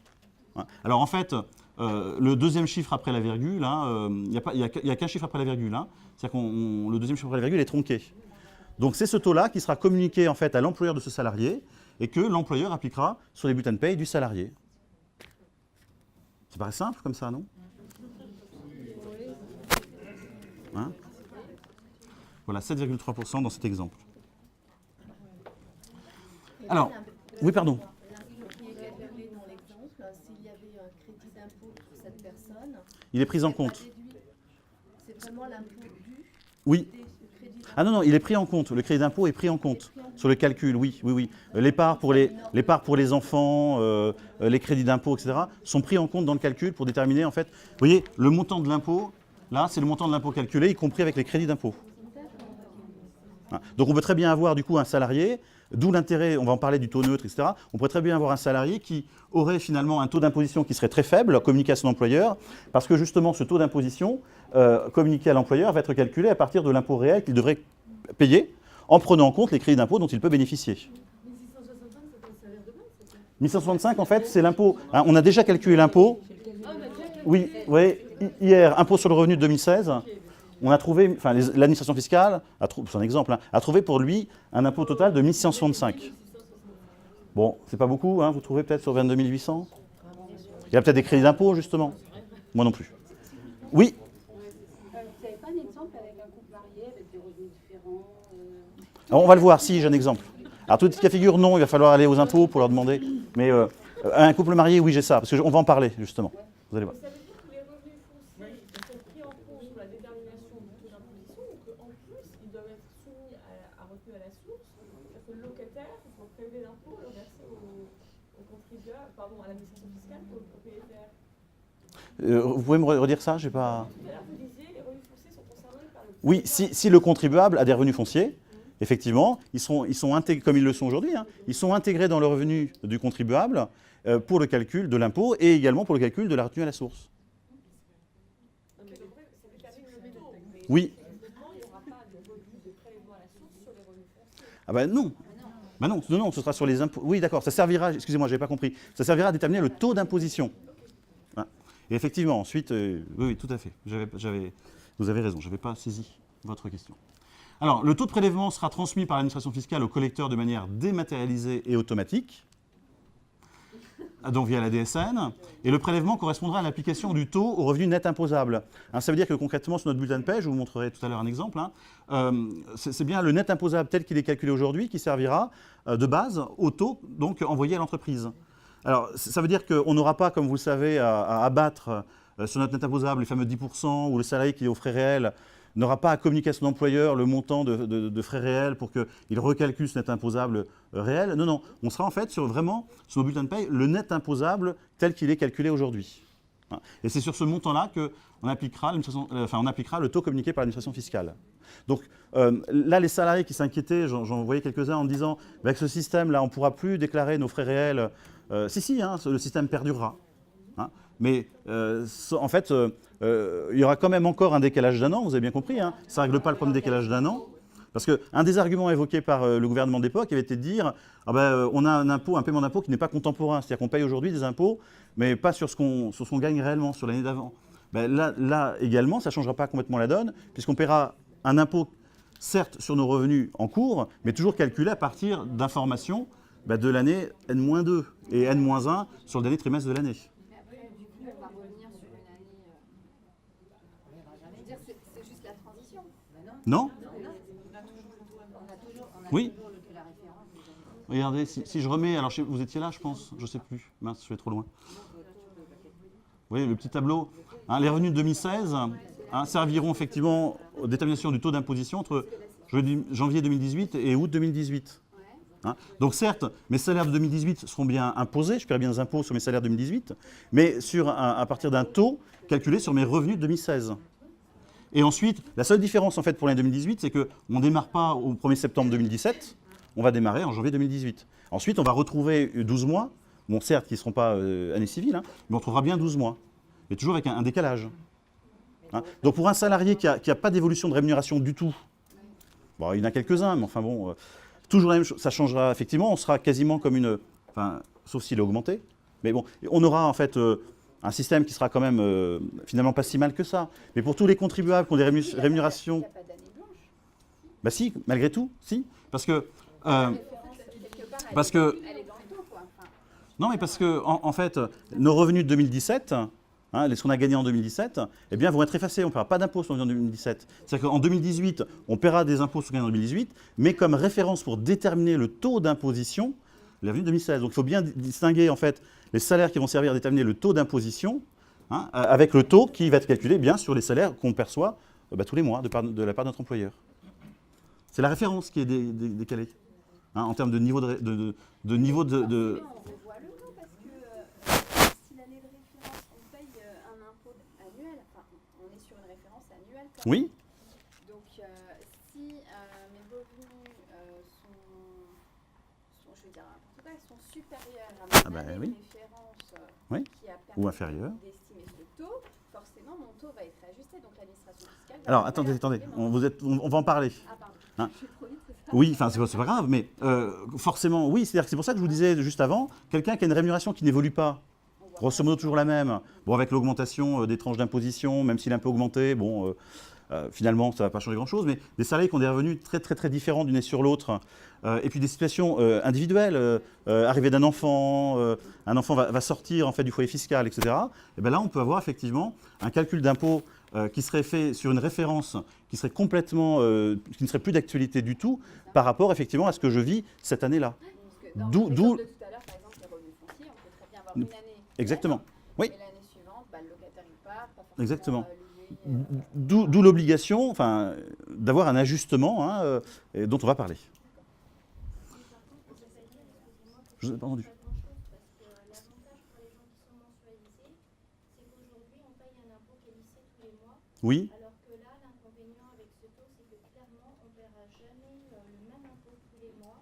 Alors en fait, le deuxième chiffre après la virgule, il n'y a qu'un chiffre après la virgule, c'est-à-dire que le deuxième chiffre après la virgule est tronqué. Donc c'est ce taux-là qui sera communiqué en fait à l'employeur de ce salarié et que l'employeur appliquera sur les bulletins de paie du salarié. Ça paraît simple comme ça, non ? Voilà, 7,3% dans cet exemple. Alors, oui, pardon. S'il y avait un crédit d'impôt pour cette personne, Il est pris en compte. c'est vraiment l'impôt dû. Oui. Ah non, il est pris en compte. Le crédit d'impôt est pris en compte sur le calcul, oui. L'épargne pour les enfants, les crédits d'impôt, etc. sont pris en compte dans le calcul pour déterminer, en fait, vous voyez, le montant de l'impôt. Là, c'est le montant de l'impôt calculé, y compris avec les crédits d'impôt. Donc on peut très bien avoir du coup un salarié, d'où l'intérêt, on va en parler du taux neutre, etc. On pourrait très bien avoir un salarié qui aurait finalement un taux d'imposition qui serait très faible, communiqué à son employeur, parce que justement ce taux d'imposition communiqué à l'employeur va être calculé à partir de l'impôt réel qu'il devrait payer, en prenant en compte les crédits d'impôt dont il peut bénéficier. 1165, en fait, c'est l'impôt. On a déjà calculé l'impôt. Oui, hier, impôt sur le revenu de 2016, on a trouvé, enfin l'administration fiscale, c'est un exemple, a trouvé pour lui un impôt total de 1665. Bon, c'est pas beaucoup, vous trouvez peut-être sur 22 800 ? Il y a peut-être des crédits d'impôt, justement. Moi non plus. Oui. Vous n'avez pas un exemple avec un couple marié avec des revenus différents Alors, on va le voir, si, j'ai un exemple. Alors, tout cas de figure, non, il va falloir aller aux impôts pour leur demander. Mais un couple marié, oui, j'ai ça, parce qu'on va en parler, justement. Vous allez voir. Ça veut dire que les revenus fonciers sont pris en compte pour la détermination du taux d'imposition ou qu'en plus, ils doivent être soumis à retenue à la source, c'est-à-dire que le locataire, pour prélever l'impôt, le verser au contribuable, pardon, à l'administration fiscale, au PFR. Vous pouvez me redire ça? J'ai pas... Tout à l'heure, vous disiez les revenus fonciers sont concernés par le... Oui, si le contribuable a des revenus fonciers, effectivement, ils sont intégrés, comme ils le sont aujourd'hui, hein, ils sont intégrés dans le revenu du contribuable pour le calcul de l'impôt et également pour le calcul de la retenue à la source. Non, mais après, ça détermine le taux. Mais Oui. évidemment, il n'y aura pas de revenus de prélèvement à la source sur les revenus fonciers. Ah ben non. Ben non, non, ce sera sur les impôts. Oui, d'accord, ça servira, excusez-moi, je n'avais pas compris, ça servira à déterminer le taux d'imposition. Hein. Et effectivement, ensuite, oui, tout à fait, vous avez raison, je n'avais pas saisi votre question. Alors, le taux de prélèvement sera transmis par l'administration fiscale au collecteur de manière dématérialisée et automatique, donc via la DSN, et le prélèvement correspondra à l'application du taux au revenu net imposable. Hein, ça veut dire que concrètement, sur notre bulletin de paie, je vous montrerai tout à l'heure un exemple, hein, c'est bien le net imposable tel qu'il est calculé aujourd'hui qui servira de base au taux donc, envoyé à l'entreprise. Alors, ça veut dire qu'on n'aura pas, comme vous le savez, à abattre sur notre net imposable les fameux 10% ou le salarié qui est aux frais réels n'aura pas à communiquer à son employeur le montant de frais réels pour qu'il recalcule ce net imposable réel. Non, non, on sera en fait vraiment, sur nos bulletins de paie, le net imposable tel qu'il est calculé aujourd'hui. Et c'est sur ce montant-là qu'on appliquera, le taux communiqué par l'administration fiscale. Donc là, les salariés qui s'inquiétaient, j'en voyais quelques-uns en disant avec ce système-là, on ne pourra plus déclarer nos frais réels. Si, hein, le système perdurera. Hein. Mais en fait, il y aura quand même encore un décalage d'1 an, vous avez bien compris. Hein. Ça ne règle pas le problème de décalage d'1 an. Parce qu'un des arguments évoqués par le gouvernement d'époque avait été de dire on a un paiement d'impôt qui n'est pas contemporain. C'est-à-dire qu'on paye aujourd'hui des impôts, mais pas sur ce qu'on gagne réellement, sur l'année d'avant. Là également, ça ne changera pas complètement la donne, puisqu'on paiera un impôt, certes, sur nos revenus en cours, mais toujours calculé à partir d'informations de l'année N-2 et N-1 sur le dernier trimestre de l'année. Mais après, du coup, on va revenir sur une année. On ne verra jamais dire c'est juste la transition. Non? Oui. La référence des années. Regardez, si je remets, alors vous étiez là, je pense, je ne sais plus, mince, je vais trop loin. Vous voyez le petit tableau, hein, les revenus de 2016 hein, serviront effectivement aux déterminations du taux d'imposition entre janvier 2018 et août 2018. Hein. Donc certes, mes salaires de 2018 seront bien imposés, je paierai bien des impôts sur mes salaires de 2018, mais à partir d'un taux calculé sur mes revenus de 2016. Et ensuite, la seule différence en fait pour l'année 2018, c'est qu'on ne démarre pas au 1er septembre 2017, on va démarrer en janvier 2018. Ensuite, on va retrouver 12 mois, bon certes qui ne seront pas année civile, hein, mais on trouvera bien 12 mois, mais toujours avec un décalage. Hein. Donc pour un salarié qui n'a pas d'évolution de rémunération du tout, bon, il y en a quelques-uns, mais enfin bon, toujours la même chose, ça changera effectivement, on sera quasiment comme sauf s'il est augmenté, mais bon, on aura en fait un système qui sera quand même finalement pas si mal que ça. Mais pour tous les contribuables qui ont des rémunérations... Il n'y a pas d'année blanche. Bah si, malgré tout, si. Parce que... Elle est dans le temps, quoi. Enfin, non, mais parce que, en fait, nos revenus de 2017, hein, ce qu'on a gagné en 2017, eh bien, vont être effacés. On ne paiera pas d'impôts sur les revenus en 2017. C'est-à-dire qu'en 2018, on paiera des impôts sur les revenus en 2018, mais comme référence pour déterminer le taux d'imposition, les revenus de 2016. Donc, il faut bien distinguer, en fait, les salaires qui vont servir à déterminer le taux d'imposition, hein, avec le taux qui va être calculé bien sur les salaires qu'on perçoit tous les mois de la part de notre employeur. C'est la référence qui est décalée, hein, en termes de niveau de niveau de... on revoit le taux parce que si l'année de référence, on paye un impôt annuel, enfin, on est sur une référence annuelle. Quand même. Oui. Donc, si mes revenus je veux dire, sont supérieurs à mon année de référence Oui. qui a Ou permis inférieur. d'estimer ce taux, forcément mon taux va être ajusté. Donc l'administration fiscale va... Alors, attendez, on va en parler. Ah pardon, Hein. je suis trop vite, c'est ça. Oui, enfin, c'est pas grave, mais forcément, oui, c'est-à-dire que c'est pour ça que je vous disais juste avant, quelqu'un qui a une rémunération qui n'évolue pas, grosso modo toujours la même, bon, avec l'augmentation des tranches d'imposition, même s'il est un peu augmenté, bon, finalement, ça ne va pas changer grand-chose, mais des salariés qui ont des revenus très, très, très différents d'une année sur l'autre, et puis des situations individuelles, arrivée d'un enfant, un enfant va sortir en fait, du foyer fiscal, etc., et bien là, on peut avoir effectivement un calcul d'impôt qui serait fait sur une référence qui serait complètement, qui ne serait plus d'actualité du tout par rapport effectivement à ce que je vis cette année-là. Parce que dans D'où- l'exemple de tout à l'heure, par exemple, les revenus fonciers, on peut très bien avoir une année. Exactement. Oui. Et l'année suivante, bah, le locataire il part, pas forcément Exactement. louer, D'où l'obligation, enfin, d'avoir un ajustement hein, dont on va parler. Je vous ai pas entendu. Pas grand-chose, parce que l'avantage pour les gens qui sont mensualisés, c'est qu'aujourd'hui, on paye un impôt qui est lissé tous les mois, Oui. alors que là, l'inconvénient avec ce taux, c'est que clairement, on ne paiera jamais le même impôt tous les mois.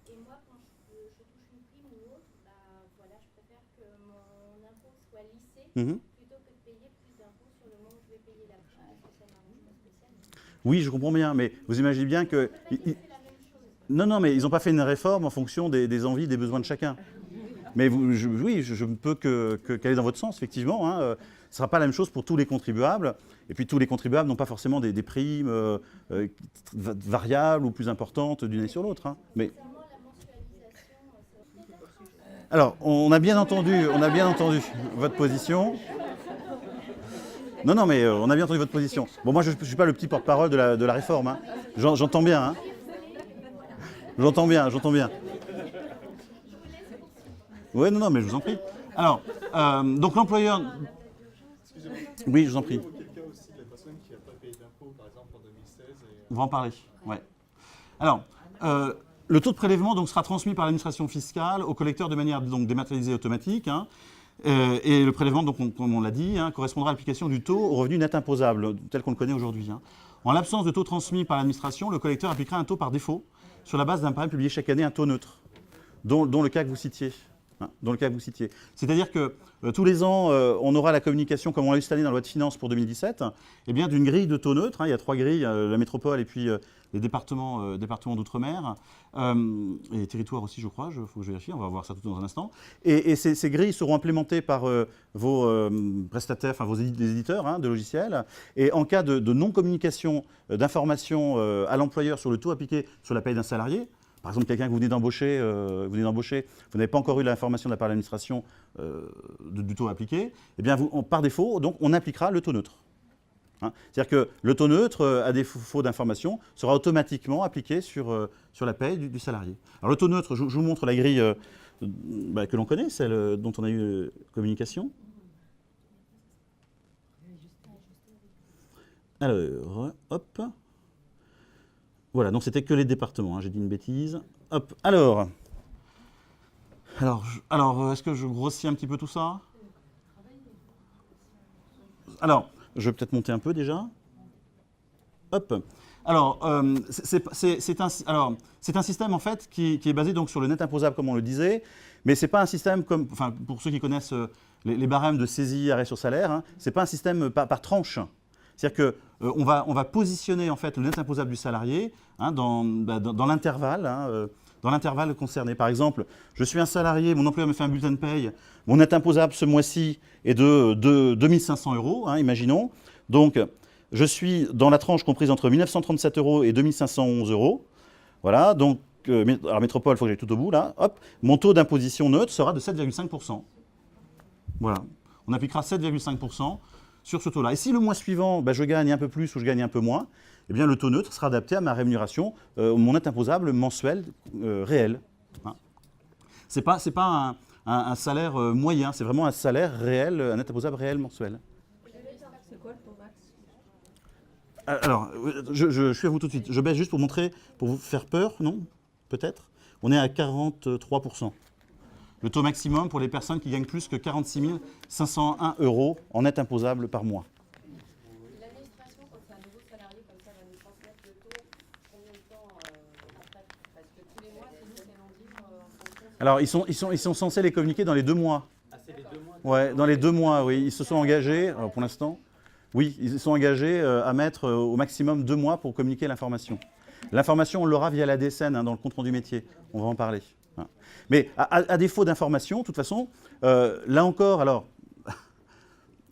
Et moi, quand je touche une prime ou autre, bah, voilà, je préfère que mon impôt soit lissé Mhm. plutôt que de payer plus d'impôts sur le moment où je vais payer la prime, parce que ça m'arrange pas spécialement. Oui, je comprends bien, mais vous imaginez bien que... C'est la même chose. Non, non, mais ils n'ont pas fait une réforme en fonction des envies, des besoins de chacun. Mais oui, je ne peux qu'aller dans votre sens, effectivement. Hein. Ce ne sera pas la même chose pour tous les contribuables. Et puis tous les contribuables n'ont pas forcément des primes variables ou plus importantes d'une année sur l'autre. Hein. Mais... Sincèrement, la mensualisation, Alors, on a bien entendu votre position. Non, non, mais on a bien entendu votre position. Bon, moi, je ne suis pas le petit porte-parole de la réforme. Hein. J'entends bien. Hein. J'entends bien. Oui, non, mais je vous en prie. Alors, donc l'employeur... Oui, je vous en prie. Auquel cas aussi la personne qui n'a pas payé d'impôt, par exemple en 2016. On va en parler. Ouais. Alors, le taux de prélèvement donc, sera transmis par l'administration fiscale au collecteur de manière donc, dématérialisée et automatique. Hein. Et le prélèvement, donc, comme on l'a dit, hein, correspondra à l'application du taux au revenu net imposable, tel qu'on le connaît aujourd'hui. Hein. En l'absence de taux transmis par l'administration, le collecteur appliquera un taux par défaut sur la base d'un barème publié chaque année, un taux neutre, dont le cas que vous citiez. Hein, dans le cas que vous citiez. C'est-à-dire que tous les ans, on aura la communication, comme on l'a eu cette année dans la loi de finances pour 2017, eh bien, d'une grille de taux neutre. Hein, il y a 3 grilles, la métropole et puis les départements d'outre-mer, et les territoires aussi, je crois, il faut que je vérifie, on va voir ça tout dans un instant. Et ces grilles seront implémentées par vos prestataires, enfin les éditeurs hein, de logiciels. Et en cas de non-communication d'informations à l'employeur sur le taux appliqué sur la paye d'un salarié, par exemple, quelqu'un que vous venez d'embaucher, vous n'avez pas encore eu l'information de la part de l'administration du taux appliqué, eh bien, par défaut, donc, on appliquera le taux neutre. Hein. C'est-à-dire que le taux neutre, à défaut d'information, sera automatiquement appliqué sur la paye du salarié. Alors, le taux neutre, je vous montre la grille que l'on connaît, celle dont on a eu communication. Alors, hop. Voilà, donc c'était que les départements, hein, j'ai dit une bêtise. Hop, alors est-ce que je grossis un petit peu tout ça? Alors, je vais peut-être monter un peu déjà. Hop. Alors, c'est un système en fait qui est basé donc sur le net imposable, comme on le disait, mais c'est pas un système comme, enfin, pour ceux qui connaissent les barèmes de saisie, arrêt sur salaire, hein, c'est pas un système par tranche. C'est-à-dire qu'on va positionner en fait le net imposable du salarié hein, dans l'intervalle concerné. Par exemple, je suis un salarié, mon employeur me fait un bulletin de paye, mon net imposable ce mois-ci est de 2500 €, hein, imaginons. Donc, je suis dans la tranche comprise entre 1937 € et 2511 €. Voilà, donc, alors métropole, il faut que j'aille tout au bout là. Hop, mon taux d'imposition neutre sera de 7,5%. Voilà, on appliquera 7,5% sur ce taux-là. Et si le mois suivant, je gagne un peu plus ou je gagne un peu moins, eh bien, le taux neutre sera adapté à ma rémunération, mon net imposable mensuel réel. Hein. Ce n'est pas un salaire moyen, c'est vraiment un salaire réel, un net imposable réel mensuel. C'est quoi le taux max? Alors, je suis à vous tout de suite. Je baisse juste pour montrer, pour vous faire peur, non? Peut-être. On est à 43%. Le taux maximum pour les personnes qui gagnent plus que 46 501 € en net imposable par mois. L'administration, quand c'est un nouveau salarié comme ça, va nous transmettre le taux combien de temps après? Parce que tous les mois, c'est nous qui allons dire en fonction. Alors, ils sont censés les communiquer dans les 2 mois. Ah, c'est les 2 mois? Ouais, dans les 2 mois, oui. Ils se sont engagés, alors pour l'instant, oui, ils se sont engagés à mettre au maximum 2 mois pour communiquer l'information. L'information, on l'aura via la DSN, hein, dans le compte-rendu métier. On va en parler. Hein. Mais à défaut d'information, de toute façon, là encore, alors,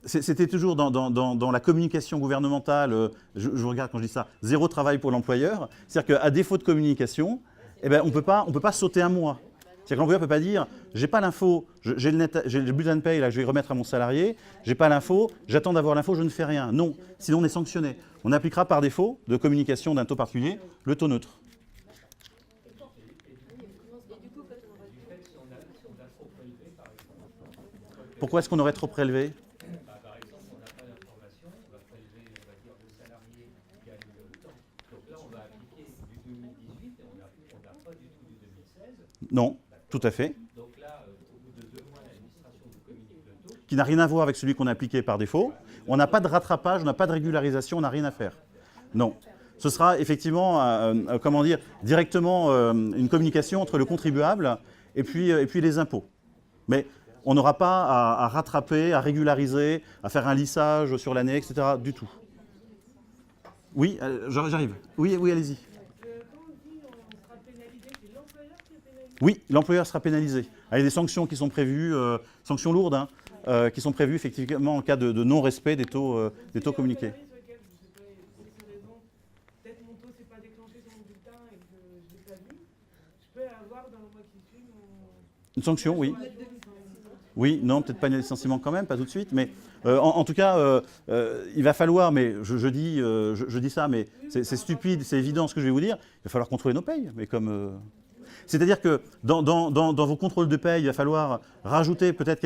c'était toujours dans la communication gouvernementale, je regarde quand je dis ça, zéro travail pour l'employeur. C'est-à-dire qu'à défaut de communication, eh ben, on peut pas sauter un mois. C'est-à-dire que l'employeur ne peut pas dire « j'ai pas l'info, j'ai le bulletin de paye là, je vais remettre à mon salarié, j'ai pas l'info, j'attends d'avoir l'info, je ne fais rien ». Non, sinon on est sanctionné. On appliquera par défaut de communication d'un taux particulier le taux neutre. Pourquoi est-ce qu'on aurait trop prélevé ? Par exemple, on n'a pas d'information, on va prélever, on va dire, le salarié qui gagne le temps. Donc là, on va appliquer du 2018 et on n'a pas du tout du 2016. Non, tout à fait. Donc là, au bout de 2 mois, l'administration vous communique le taux. Qui n'a rien à voir avec celui qu'on a appliqué par défaut. On n'a pas de rattrapage, on n'a pas de régularisation, on n'a rien à faire. Non. Ce sera effectivement, comment dire, directement une communication entre le contribuable et puis les impôts. Mais on n'aura pas à rattraper, à régulariser, à faire un lissage sur l'année, etc. du tout. Oui, j'arrive. Oui, allez-y. Quand on dit on sera pénalisé, c'est l'employeur qui est pénalisé? Oui, l'employeur sera pénalisé. Il y a des sanctions qui sont prévues, sanctions lourdes, hein, qui sont prévues effectivement en cas de non-respect des taux communiqués. Peut-être mon taux s'est pas déclenché sur mon bulletin et que je l'ai pas vu. Je peux avoir dans le mois qui suit Une sanction, oui. Oui, non, peut-être pas un licenciement quand même, pas tout de suite, mais en tout cas, il va falloir, mais je dis ça, mais c'est stupide, c'est évident ce que je vais vous dire, il va falloir contrôler nos payes, mais comme... C'est-à-dire que dans vos contrôles de paye, il va falloir rajouter peut-être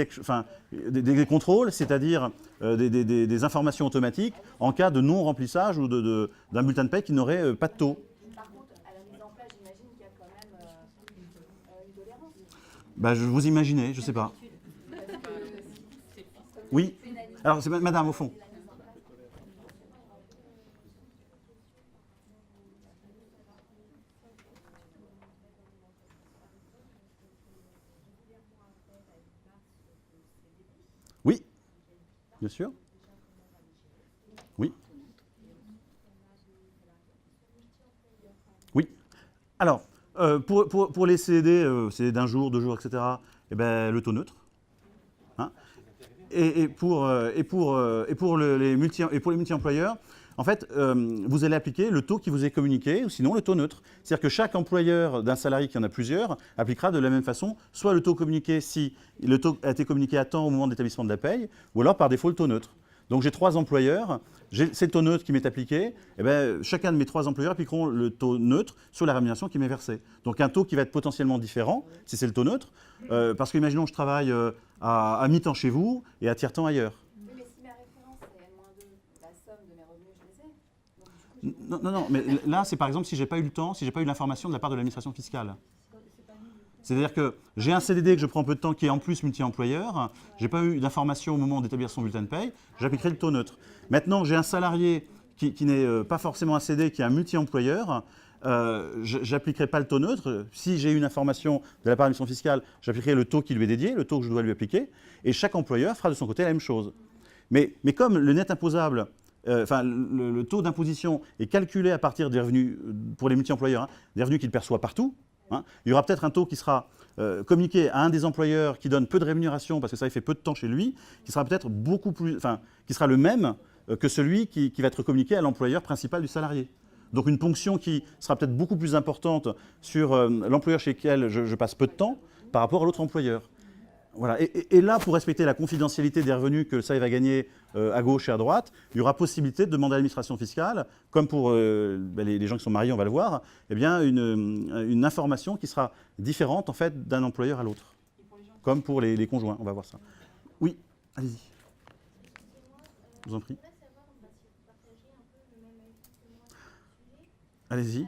des contrôles, c'est-à-dire des informations automatiques en cas de non-remplissage ou d'un bulletin de paye qui n'aurait pas de taux. Par contre, à la mise en place, j'imagine qu'il y a quand même une tolérance. Bah, vous imaginez, je ne sais pas. Oui. Alors, c'est madame, au fond. Oui, bien sûr. Oui. Oui. Alors, pour les CDD, c'est d'un jour, 2 jours, etc., eh ben, le taux neutre. Hein, et pour les multi-employeurs, en fait, vous allez appliquer le taux qui vous est communiqué, ou sinon le taux neutre. C'est-à-dire que chaque employeur d'un salarié qui en a plusieurs appliquera de la même façon, soit le taux communiqué si le taux a été communiqué à temps au moment de l'établissement de la paye, ou alors par défaut le taux neutre. Donc j'ai 3 employeurs, c'est le taux neutre qui m'est appliqué, et bien, chacun de mes 3 employeurs appliqueront le taux neutre sur la rémunération qui m'est versée. Donc un taux qui va être potentiellement différent, si c'est le taux neutre, parce qu'imaginons que je travaille à mi-temps chez vous et à tiers-temps ailleurs. Oui, mais si ma référence est N-2, la somme de mes revenus, je les ai. Donc, Non, mais là, c'est par exemple si j'ai pas eu le temps, si j'ai pas eu l'information de la part de l'administration fiscale. C'est-à-dire que j'ai un CDD que je prends peu de temps qui est en plus multi-employeur, j'ai pas eu d'information au moment d'établir son bulletin de paye, j'appliquerai le taux neutre. Maintenant, j'ai un salarié qui n'est pas forcément un CDD, qui est un multi-employeur, j'appliquerai pas le taux neutre. Si j'ai une information de la part de l'administration fiscale, j'appliquerai le taux qui lui est dédié, le taux que je dois lui appliquer, et chaque employeur fera de son côté la même chose. Mais comme le net imposable, le taux d'imposition est calculé à partir des revenus, pour les multi-employeurs, des revenus qu'il perçoit partout, il y aura peut-être un taux qui sera communiqué à un des employeurs qui donne peu de rémunération parce que ça fait peu de temps chez lui, qui sera peut-être qui sera le même que celui qui va être communiqué à l'employeur principal du salarié. Donc une ponction qui sera peut-être beaucoup plus importante sur l'employeur chez lequel je passe peu de temps par rapport à l'autre employeur. Voilà. Et là, pour respecter la confidentialité des revenus que le salarié va gagner à gauche et à droite, il y aura possibilité de demander à l'administration fiscale, comme pour les gens qui sont mariés, on va le voir, eh bien une information qui sera différente en fait d'un employeur à l'autre, comme pour les conjoints. On va voir ça. Oui, allez-y. Je vous en prie. Allez-y.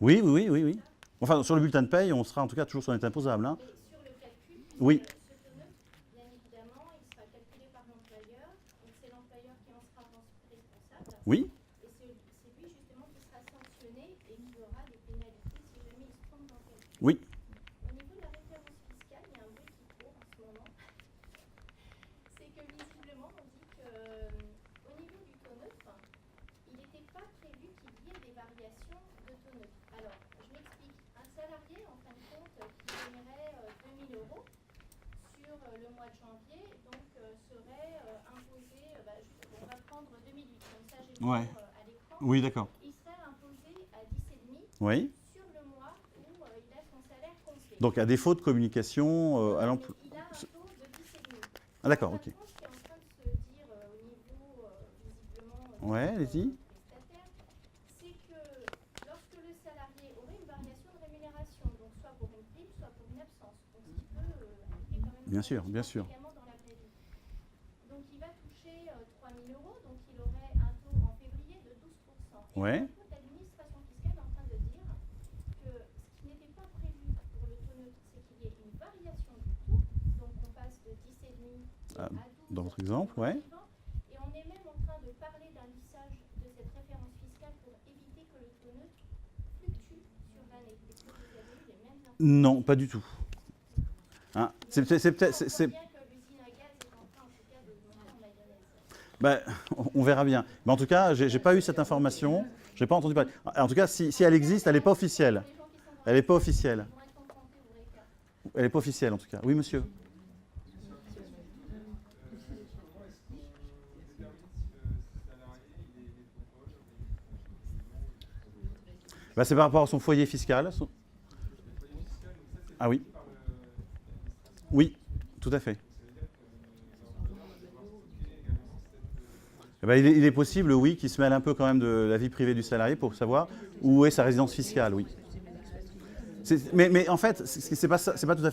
Oui. Enfin, sur le bulletin de paye, on sera en tout cas toujours sur le net imposable. Hein. Mais sur le calcul, Oui. ce taux neutre, bien évidemment, il sera calculé par l'employeur. Donc c'est l'employeur qui en sera responsable. Oui. Et c'est lui justement qui sera sanctionné et qui aura des pénalités si jamais il se trompe dans le calcul. Oui. Au niveau de la référence fiscale, il y a un bruit qui court en ce moment. C'est que visiblement, on dit qu'au niveau du taux neutre, il n'était pas prévu qu'il y ait des variations de taux neutre. Alors, je m'explique. Un salarié, en fin de compte, qui gagnerait 2 000 € sur le mois de janvier, donc serait imposé, on va prendre 2008, comme Ouais. à l'écran, Oui, d'accord. il serait imposé à 10,5 Oui. sur le mois où il a son salaire complet. Donc, à défaut de communication à l'emploi. Il a un taux de 10,5. Ah, d'accord, ok. Ce qui est en train de se dire au niveau, visiblement, Ouais, allez-y. prestataire, c'est que lorsque le salarié aurait une variation de rémunération, donc soit pour une prime, soit pour une absence, donc ce qui peut impliquer quand même Bien sûr, bien sûr. également dans la vraie vie. Donc il va toucher 3 000 euros, donc il aurait un taux en février de 12%. Et Ouais. en fait, l'administration fiscale est en train de dire que ce qui n'était pas prévu pour le taux neutre, c'est qu'il y ait une variation du taux, donc on passe de 10,5 à 12 Dans votre exemple, ouais. suivant. Et on est même en train de parler d'un lissage de cette référence fiscale pour éviter que le taux neutre fluctue sur l'année. Est-ce que vous avez eu les mêmes informations? Non, pas du tout. Hein, c'est peut-être. On voit bien que l'usine à gaz est en train, en tout cas, de monter en mayonnaise. Ben, on verra bien. Mais en tout cas, j'ai pas eu cette information. J'ai pas entendu parler. En tout cas, si elle existe, elle n'est pas officielle. Les gens qui sont dans Elle n'est pas officielle. vont être confrontés au vrai cas. Elle n'est pas officielle, en tout cas. Oui, monsieur. Ben, c'est par rapport à son foyer fiscal. Ah oui. Oui, tout à fait. Eh ben, il est possible, oui, qu'il se mêle un peu quand même de la vie privée du salarié pour savoir où est sa résidence fiscale, oui. Mais en fait, c'est pas tout à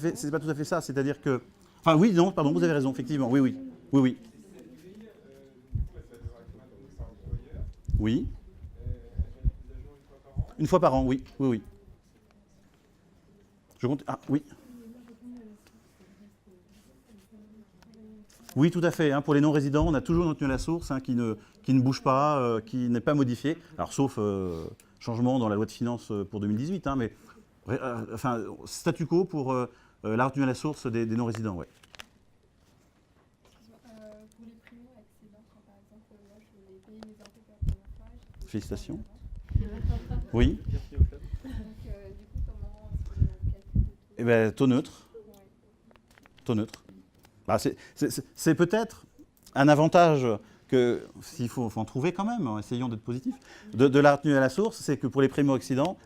fait ça. C'est-à-dire que, enfin, oui, non, pardon, vous avez raison, effectivement, oui, oui, oui, oui. Oui. Une fois par an, oui, oui, oui. Je compte. Ah, oui. Oui, tout à fait. Hein, pour les non-résidents, on a toujours notre tenue à la source qui ne bouge pas, qui n'est pas modifié. Alors, sauf changement dans la loi de finances pour 2018, hein, mais enfin, statu quo pour la retenue à la source des non-résidents, ouais. Pour les primo-accédants, par exemple, moi je voulais payer mes impôts pour la première fois. Félicitations. Oui. Donc, du coup, comment est-ce qu'on calcule? Eh bien, taux neutre. Taux neutre. Bah, c'est peut-être un avantage que, s'il faut en trouver quand même, essayons d'être positifs, de la retenue à la source, c'est que pour les primo-accédants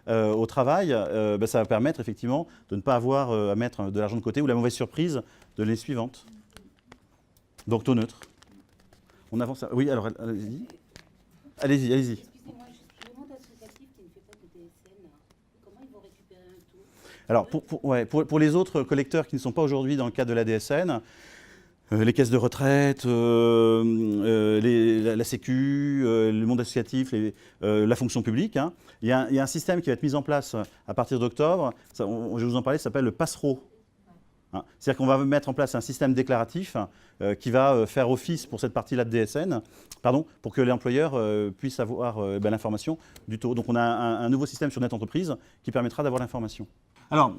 au travail, bah, ça va permettre effectivement de ne pas avoir à mettre de l'argent de côté ou la mauvaise surprise de l'année suivante. Donc taux neutre. On avance. Oui, alors allez-y. Allez-y, allez-y. Excusez-moi, juste le monde associatif qui ne fait pas de DSN, comment ils vont récupérer un taux? Alors, pour les autres collecteurs qui ne sont pas aujourd'hui dans le cadre de la DSN, les caisses de retraite, la Sécu, le monde associatif, la fonction publique, hein, il y a un système qui va être mis en place à partir d'octobre. Je vais vous en parler, ça s'appelle le Passereau. Hein, c'est-à-dire qu'on va mettre en place un système déclaratif qui va faire office pour cette partie-là de DSN, pour que l'employeur puisse avoir l'information du taux. Donc on a un nouveau système sur Net Entreprise qui permettra d'avoir l'information. Alors,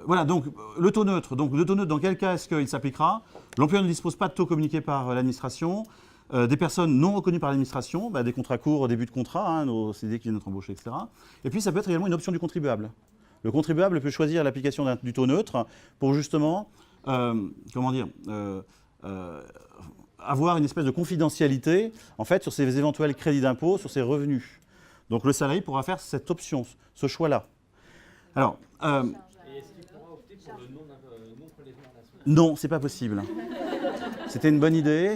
voilà, donc le taux neutre. Donc le taux neutre, dans quel cas est-ce qu'il s'appliquera? L'employeur ne dispose pas de taux communiqué par l'administration. Des personnes non reconnues par l'administration, des contrats courts au début de contrat, hein, nos CD qui viennent d'être embauchés, etc. Et puis ça peut être également une option du contribuable. Le contribuable peut choisir l'application du taux neutre pour justement, avoir une espèce de confidentialité en fait, sur ses éventuels crédits d'impôt, sur ses revenus. Donc le salarié pourra faire cette option, ce choix-là. Alors, et est-ce qu'il pourra opter pour le non-prélèvement à la source? Non, c'est pas possible. C'était une bonne idée,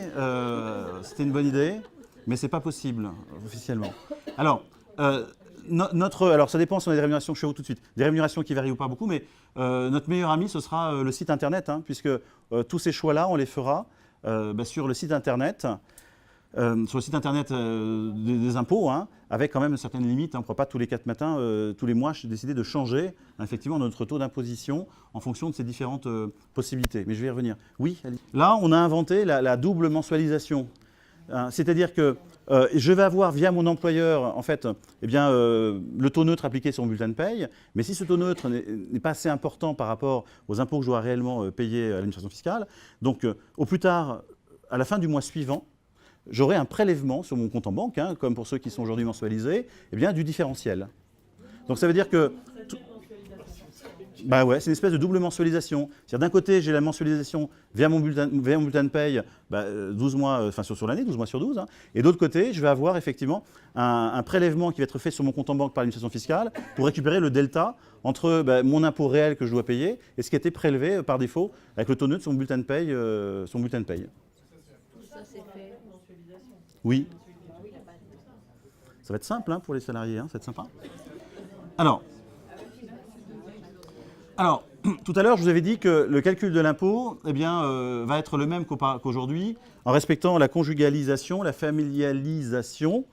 mais c'est pas possible officiellement. Alors, alors ça dépend si on a des rémunérations, je vais tout de suite, des rémunérations qui varient ou pas beaucoup, mais notre meilleur ami, ce sera le site internet, hein, puisque tous ces choix-là, on les fera sur le site internet, des impôts, hein, avec quand même certaines limites. Hein, on ne pourra pas tous les 4 matins, tous les mois, décider de changer effectivement notre taux d'imposition en fonction de ces différentes possibilités. Mais je vais y revenir. Oui, allez. Là, on a inventé la double mensualisation. Hein, c'est-à-dire que je vais avoir via mon employeur en fait, le taux neutre appliqué sur mon bulletin de paye, mais si ce taux neutre n'est pas assez important par rapport aux impôts que je dois réellement payer à l'administration fiscale, donc au plus tard, à la fin du mois suivant, j'aurai un prélèvement sur mon compte en banque, hein, comme pour ceux qui sont aujourd'hui mensualisés, du différentiel. Donc ça veut dire que... Bah ouais, c'est une espèce de double mensualisation. C'est-à-dire d'un côté, j'ai la mensualisation via mon bulletin de paye, 12 mois, enfin sur l'année, 12 mois sur 12. Hein, et d'autre côté, je vais avoir effectivement un prélèvement qui va être fait sur mon compte en banque par l'administration fiscale pour récupérer le delta entre mon impôt réel que je dois payer et ce qui a été prélevé par défaut avec le taux neutre sur mon bulletin de paye. Tout ça, c'est fait. Oui. Ça va être simple hein, pour les salariés, hein, ça va être sympa. Alors, tout à l'heure, je vous avais dit que le calcul de l'impôt va être le même qu'aujourd'hui, en respectant la conjugalisation, la familialisation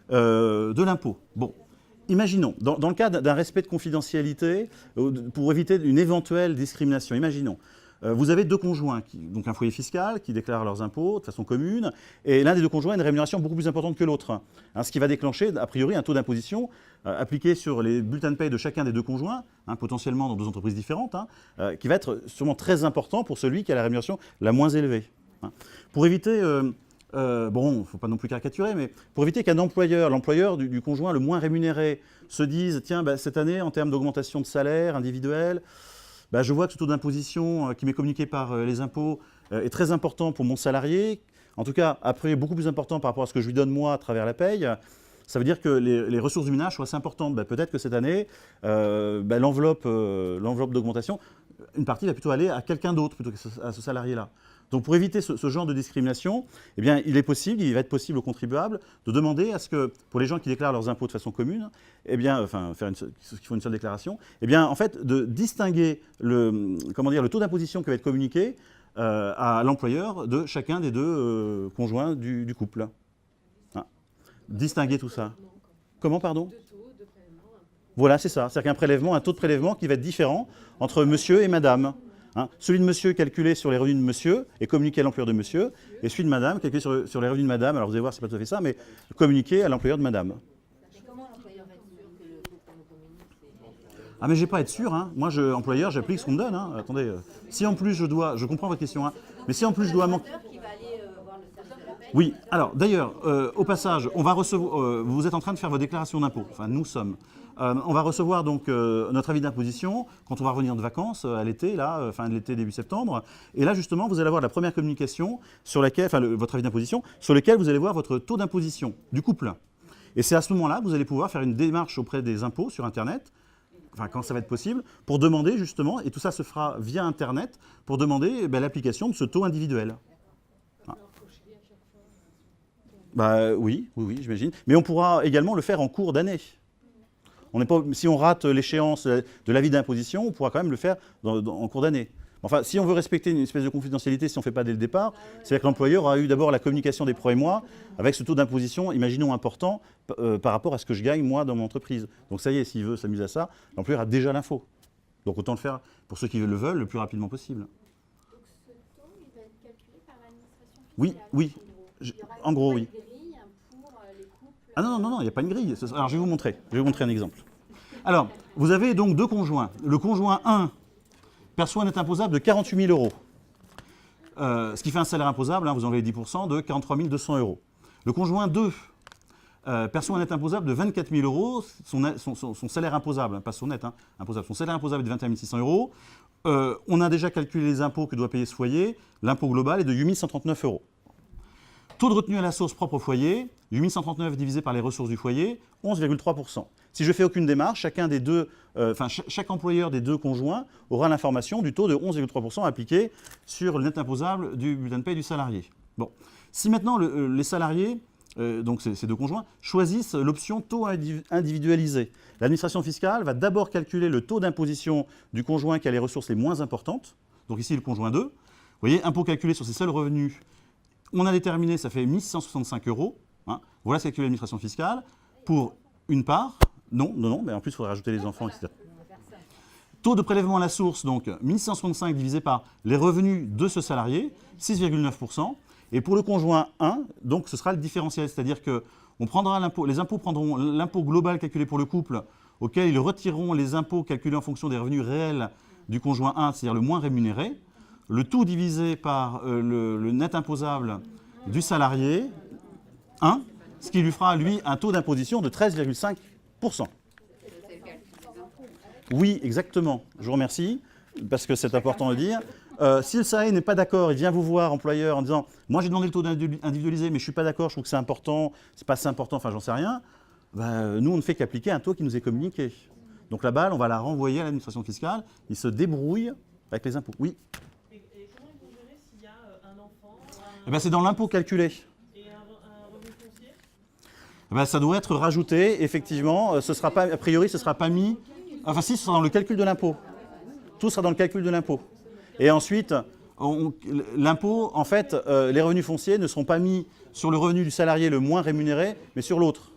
de l'impôt. Bon, imaginons, dans le cas d'un respect de confidentialité, pour éviter une éventuelle discrimination, imaginons, vous avez deux conjoints, donc un foyer fiscal, qui déclarent leurs impôts de façon commune, et l'un des deux conjoints a une rémunération beaucoup plus importante que l'autre. Hein, ce qui va déclencher, a priori, un taux d'imposition appliqué sur les bulletins de paye de chacun des deux conjoints, hein, potentiellement dans deux entreprises différentes, hein, qui va être sûrement très important pour celui qui a la rémunération la moins élevée. Hein. Pour éviter, il ne faut pas non plus caricaturer, mais pour éviter qu'un employeur, l'employeur du conjoint le moins rémunéré, se dise, tiens, cette année, en termes d'augmentation de salaire individuel, je vois que ce taux d'imposition qui m'est communiqué par les impôts est très important pour mon salarié, en tout cas, après, beaucoup plus important par rapport à ce que je lui donne moi à travers la paye. Ça veut dire que les ressources du ménage soient assez importantes. Peut-être que cette année, l'enveloppe d'augmentation, une partie va plutôt aller à quelqu'un d'autre plutôt qu'à ce salarié-là. Donc pour éviter ce genre de discrimination, il va être possible aux contribuables de demander à ce que, pour les gens qui déclarent leurs impôts de façon commune, ceux qui font une seule déclaration, en fait, de distinguer le taux d'imposition qui va être communiqué à l'employeur de chacun des deux conjoints du couple. Hein. Distinguer tout ça. Comment, pardon ? Voilà, c'est ça. C'est-à-dire un taux de prélèvement qui va être différent entre monsieur et madame. Hein. Celui de monsieur calculé sur les revenus de monsieur est communiqué à l'employeur de monsieur, et celui de madame calculé sur les revenus de madame, alors vous allez voir, c'est pas tout à fait ça, mais communiqué à l'employeur de madame. Et comment l'employeur va être sûr que le taux qu'on nous communique, Ah mais j'ai pas à être sûr, hein. Moi employeur, j'applique ce qu'on me donne. Hein. Attendez, si en plus je comprends votre question, hein, mais si en plus je dois manquer... Oui, alors d'ailleurs, au passage, on va recevoir, vous êtes en train de faire vos déclarations d'impôt, enfin nous sommes. On va recevoir donc notre avis d'imposition quand on va revenir de vacances à l'été, là, fin de l'été, début septembre. Et là, justement, vous allez avoir la première communication sur laquelle, votre avis d'imposition, sur lequel vous allez voir votre taux d'imposition du couple. Et c'est à ce moment-là que vous allez pouvoir faire une démarche auprès des impôts sur Internet, quand ça va être possible, pour demander justement, et tout ça se fera via Internet, pour demander l'application de ce taux individuel. Oui, j'imagine. Mais on pourra également le faire en cours d'année. Si on rate l'échéance de l'avis d'imposition, on pourra quand même le faire en cours d'année. Enfin, si on veut respecter une espèce de confidentialité, si on ne fait pas dès le départ, c'est-à-dire que l'employeur aura eu d'abord la communication des premiers mois avec ce taux d'imposition, imaginons important, par rapport à ce que je gagne moi dans mon entreprise. Donc ça y est, s'il veut s'amuser à ça, l'employeur a déjà l'info. Donc autant le faire, pour ceux qui le veulent, le plus rapidement possible. Donc ce taux, il va être calculé par l'administration fiscale. Oui. En gros, oui. Pour les couples. Ah non, il n'y a pas une grille. Alors je vais vous montrer un exemple. Alors, vous avez donc deux conjoints. Le conjoint 1 perçoit un net imposable de 48 000 euros. Ce qui fait un salaire imposable, vous enlevez 10%, de 43 200 euros. Le conjoint 2 perçoit un net imposable de 24 000 euros. Son salaire imposable, pas son net, imposable. Son salaire imposable est de 21 600 euros. On a déjà calculé les impôts que doit payer ce foyer. L'impôt global est de 8 139 euros. Taux de retenue à la source propre au foyer, 8 139 divisé par les ressources du foyer, 11,3%. Si je ne fais aucune démarche, chaque employeur des deux conjoints aura l'information du taux de 11,3% appliqué sur le net imposable du bulletin de paie du salarié. Bon. Si maintenant les salariés, donc ces deux conjoints, choisissent l'option taux individualisé, l'administration fiscale va d'abord calculer le taux d'imposition du conjoint qui a les ressources les moins importantes, donc ici le conjoint 2. Vous voyez, impôt calculé sur ses seuls revenus. On a déterminé, ça fait 1 665 euros. Hein. Voilà ce calcul de l'administration fiscale. Pour une part, non, mais en plus, il faudrait rajouter les enfants, etc. Taux de prélèvement à la source, donc 1 165 divisé par les revenus de ce salarié, 6,9%. Et pour le conjoint 1, donc ce sera le différentiel, c'est-à-dire que les impôts prendront l'impôt global calculé pour le couple, auquel ils retireront les impôts calculés en fonction des revenus réels du conjoint 1, c'est-à-dire le moins rémunéré. Le tout divisé par le net imposable du salarié 1, ce qui lui fera, lui, un taux d'imposition de 13,5%. Oui, exactement. Je vous remercie, parce que c'est important de le dire. Si le salarié n'est pas d'accord, il vient vous voir, employeur, en disant « Moi, j'ai demandé le taux individualisé, mais je ne suis pas d'accord, je trouve que c'est important, c'est pas assez important, enfin, j'en sais rien. » Nous, on ne fait qu'appliquer un taux qui nous est communiqué. Donc la balle, on va la renvoyer à l'administration fiscale. Il se débrouille avec les impôts. Oui. Et comment ils vont gérer s'il y a un enfant C'est dans l'impôt calculé. et un revenu foncier? Ça doit être rajouté, effectivement. Ce sera pas, a priori, ce ne sera pas mis. Enfin, si, ce sera dans le calcul de l'impôt. Tout sera dans le calcul de l'impôt. Et ensuite, l'impôt, en fait, les revenus fonciers ne seront pas mis sur le revenu du salarié le moins rémunéré, mais sur l'autre.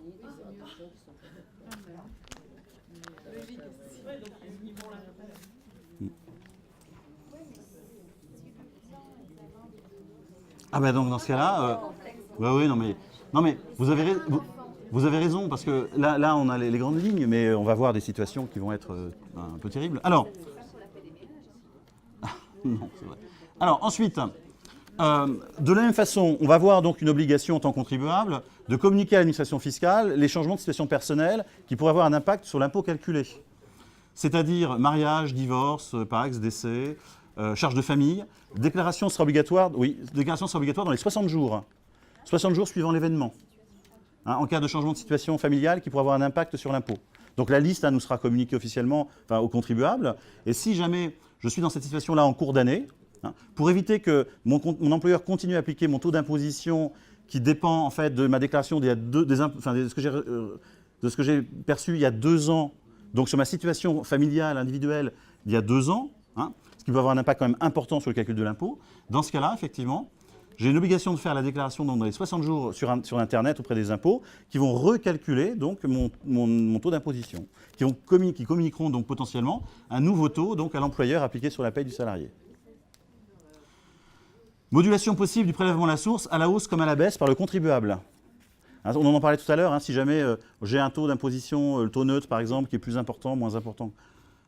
Donc dans ce cas-là, oui, non mais vous avez raison, parce que là on a les grandes lignes, mais on va voir des situations qui vont être un peu terribles. Alors, non, c'est vrai. Alors ensuite, de la même façon, on va voir donc une obligation en tant que contribuable de communiquer à l'administration fiscale les changements de situation personnelle qui pourraient avoir un impact sur l'impôt calculé. C'est-à-dire mariage, divorce, Pacs, décès, charge de famille. Déclaration sera obligatoire dans les 60 jours. 60 jours suivant l'événement. En cas de changement de situation familiale qui pourrait avoir un impact sur l'impôt. Donc la liste nous sera communiquée officiellement aux contribuables. Et si jamais je suis dans cette situation-là en cours d'année, pour éviter que mon employeur continue à appliquer mon taux d'imposition qui dépend en fait de ma déclaration de ce que j'ai perçu il y a 2 ans, donc sur ma situation familiale, individuelle, il y a 2 ans, ce qui peut avoir un impact quand même important sur le calcul de l'impôt. Dans ce cas-là, effectivement, j'ai une obligation de faire la déclaration dans les 60 jours sur Internet auprès des impôts qui vont recalculer donc mon taux d'imposition, qui communiqueront donc potentiellement un nouveau taux donc à l'employeur appliqué sur la paie du salarié. Modulation possible du prélèvement à la source à la hausse comme à la baisse par le contribuable. On en parlait tout à l'heure, si jamais j'ai un taux d'imposition, le taux neutre par exemple, qui est plus important, moins important,